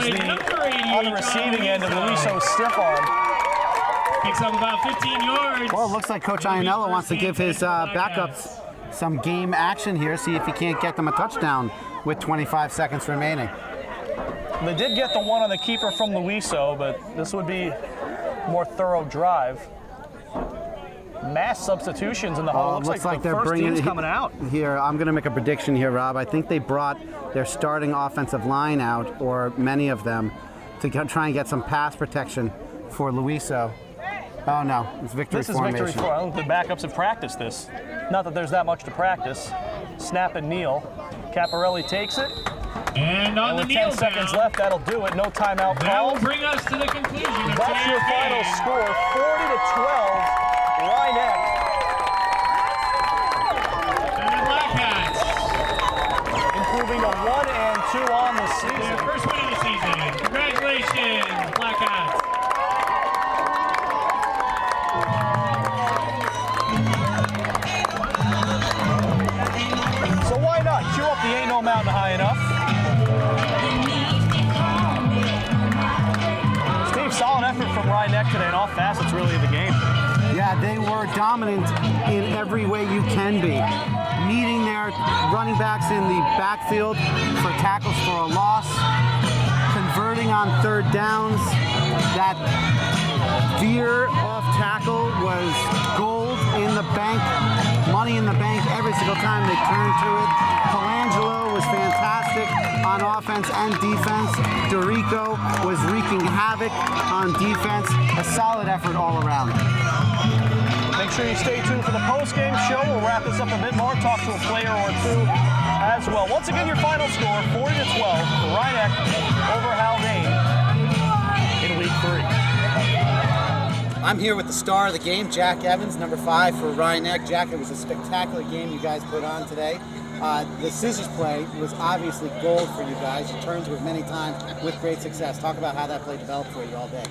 on the receiving end of Luiso's stiff arm. Picks up about 15 yards. Well, it looks like Coach Iannello wants to give his backups some game action here, see if he can't get them a touchdown with 25 seconds remaining. They did get the one on the keeper from Luiso, but this would be a more thorough drive. Mass substitutions in the huddle. Looks like the they're first bringing team's coming out. Here, I'm going to make a prediction here, Rob. I think they brought their starting offensive line out, or many of them, to try and get some pass protection for Luiso. Oh no, it's victory formation. This is victory formation. The backups have practiced this. Not that there's that much to practice. Snap and kneel. Caparelli takes it. And on the with kneel 10 seconds down. left, that'll do it. No timeout That will called. bring us to the conclusion of That's your today's final game. score, 40-12. Cats. So why not chew up the Ain't No Mountain High Enough? Steve, solid effort from Rhinebeck today in all facets really of the game. Yeah, they were dominant in every way you can be. Meeting their running backs in the backfield for tackles for a loss, converting on third downs. That veer off tackle was gold in the bank, money in the bank every single time they turned to it. Colangelo was fantastic on offense and defense. Dorico was wreaking havoc on defense. A solid effort all around. Make sure you stay tuned for the post-game show. We'll wrap this up a bit more, talk to a player or two as well. Once again, your final score, 40-12, Rhinebeck over Haldane in week 3. I'm here with the star of the game, Jack Evans, number 5 for Rhinebeck. Jack, it was a spectacular game you guys put on today. The scissors play was obviously gold for you guys. You turned to it many times with great success. Talk about how that play developed for you all day.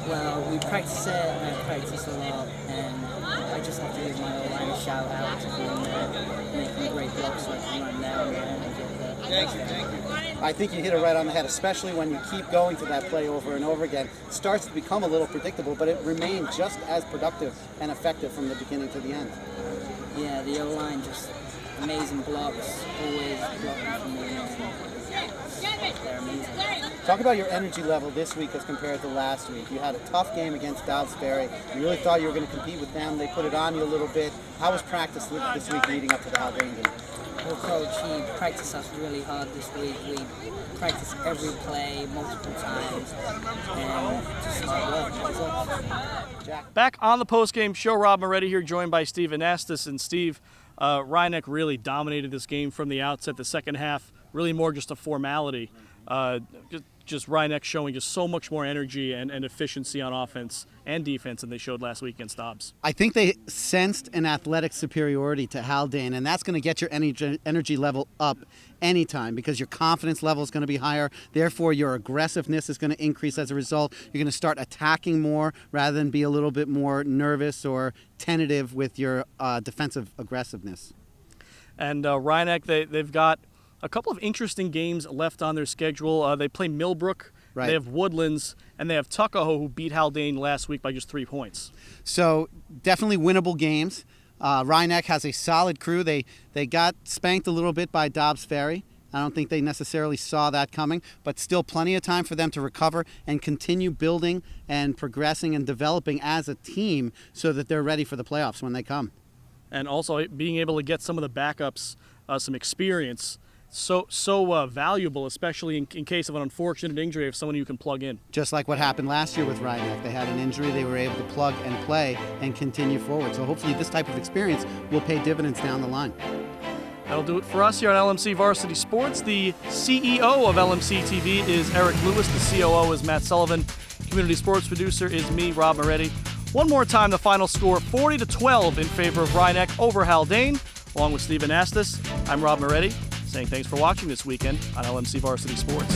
Well, we practice it and I practice a lot, and I just have to give my O-line a shout out for being there, making great blocks so I can run down there and get the touchdown. I think you hit it right on the head, especially when you keep going to that play over and over again. It starts to become a little predictable, but it remained just as productive and effective from the beginning to the end. Yeah, the O-line just amazing blocks, always blocking from the end. They're amazing. Talk about your energy level this week as compared to last week. You had a tough game against Dobbs Ferry. You really thought you were going to compete with them. They put it on you a little bit. How was practice this week leading up to the Haldane game? Well, Coach, he practiced us really hard this week. We practiced every play multiple times, and just hard work. That's all. Back on the post-game show, Rob Moretti here, joined by Steve Anastas. And Steve, Rhinebeck really dominated this game from the outset. The second half, really more just a formality. Just Rhinebeck showing just so much more energy and efficiency on offense and defense than they showed last week against Dobbs. I think they sensed an athletic superiority to Haldane, and that's going to get your energy level up anytime because your confidence level is going to be higher. Therefore, your aggressiveness is going to increase as a result. You're going to start attacking more rather than be a little bit more nervous or tentative with your defensive aggressiveness. And Rhinebeck, they've got a couple of interesting games left on their schedule. They play Millbrook, right. They have Woodlands, and they have Tuckahoe, who beat Haldane last week by just 3 points. So definitely winnable games. Rhinebeck has a solid crew. They got spanked a little bit by Dobbs Ferry. I don't think they necessarily saw that coming, but still plenty of time for them to recover and continue building and progressing and developing as a team so that they're ready for the playoffs when they come. And also being able to get some of the backups some experience. So valuable, especially in case of an unfortunate injury of someone you can plug in. Just like what happened last year with Rhinebeck. They had an injury, they were able to plug and play and continue forward. So hopefully this type of experience will pay dividends down the line. That'll do it for us here on LMC Varsity Sports. The CEO of LMC-TV is Eric Lewis. The COO is Matt Sullivan. Community sports producer is me, Rob Moretti. One more time, the final score, 40-12 in favor of Rhinebeck over Haldane. Along with Steve Anastas, I'm Rob Moretti, saying thanks for watching this weekend on LMC Varsity Sports.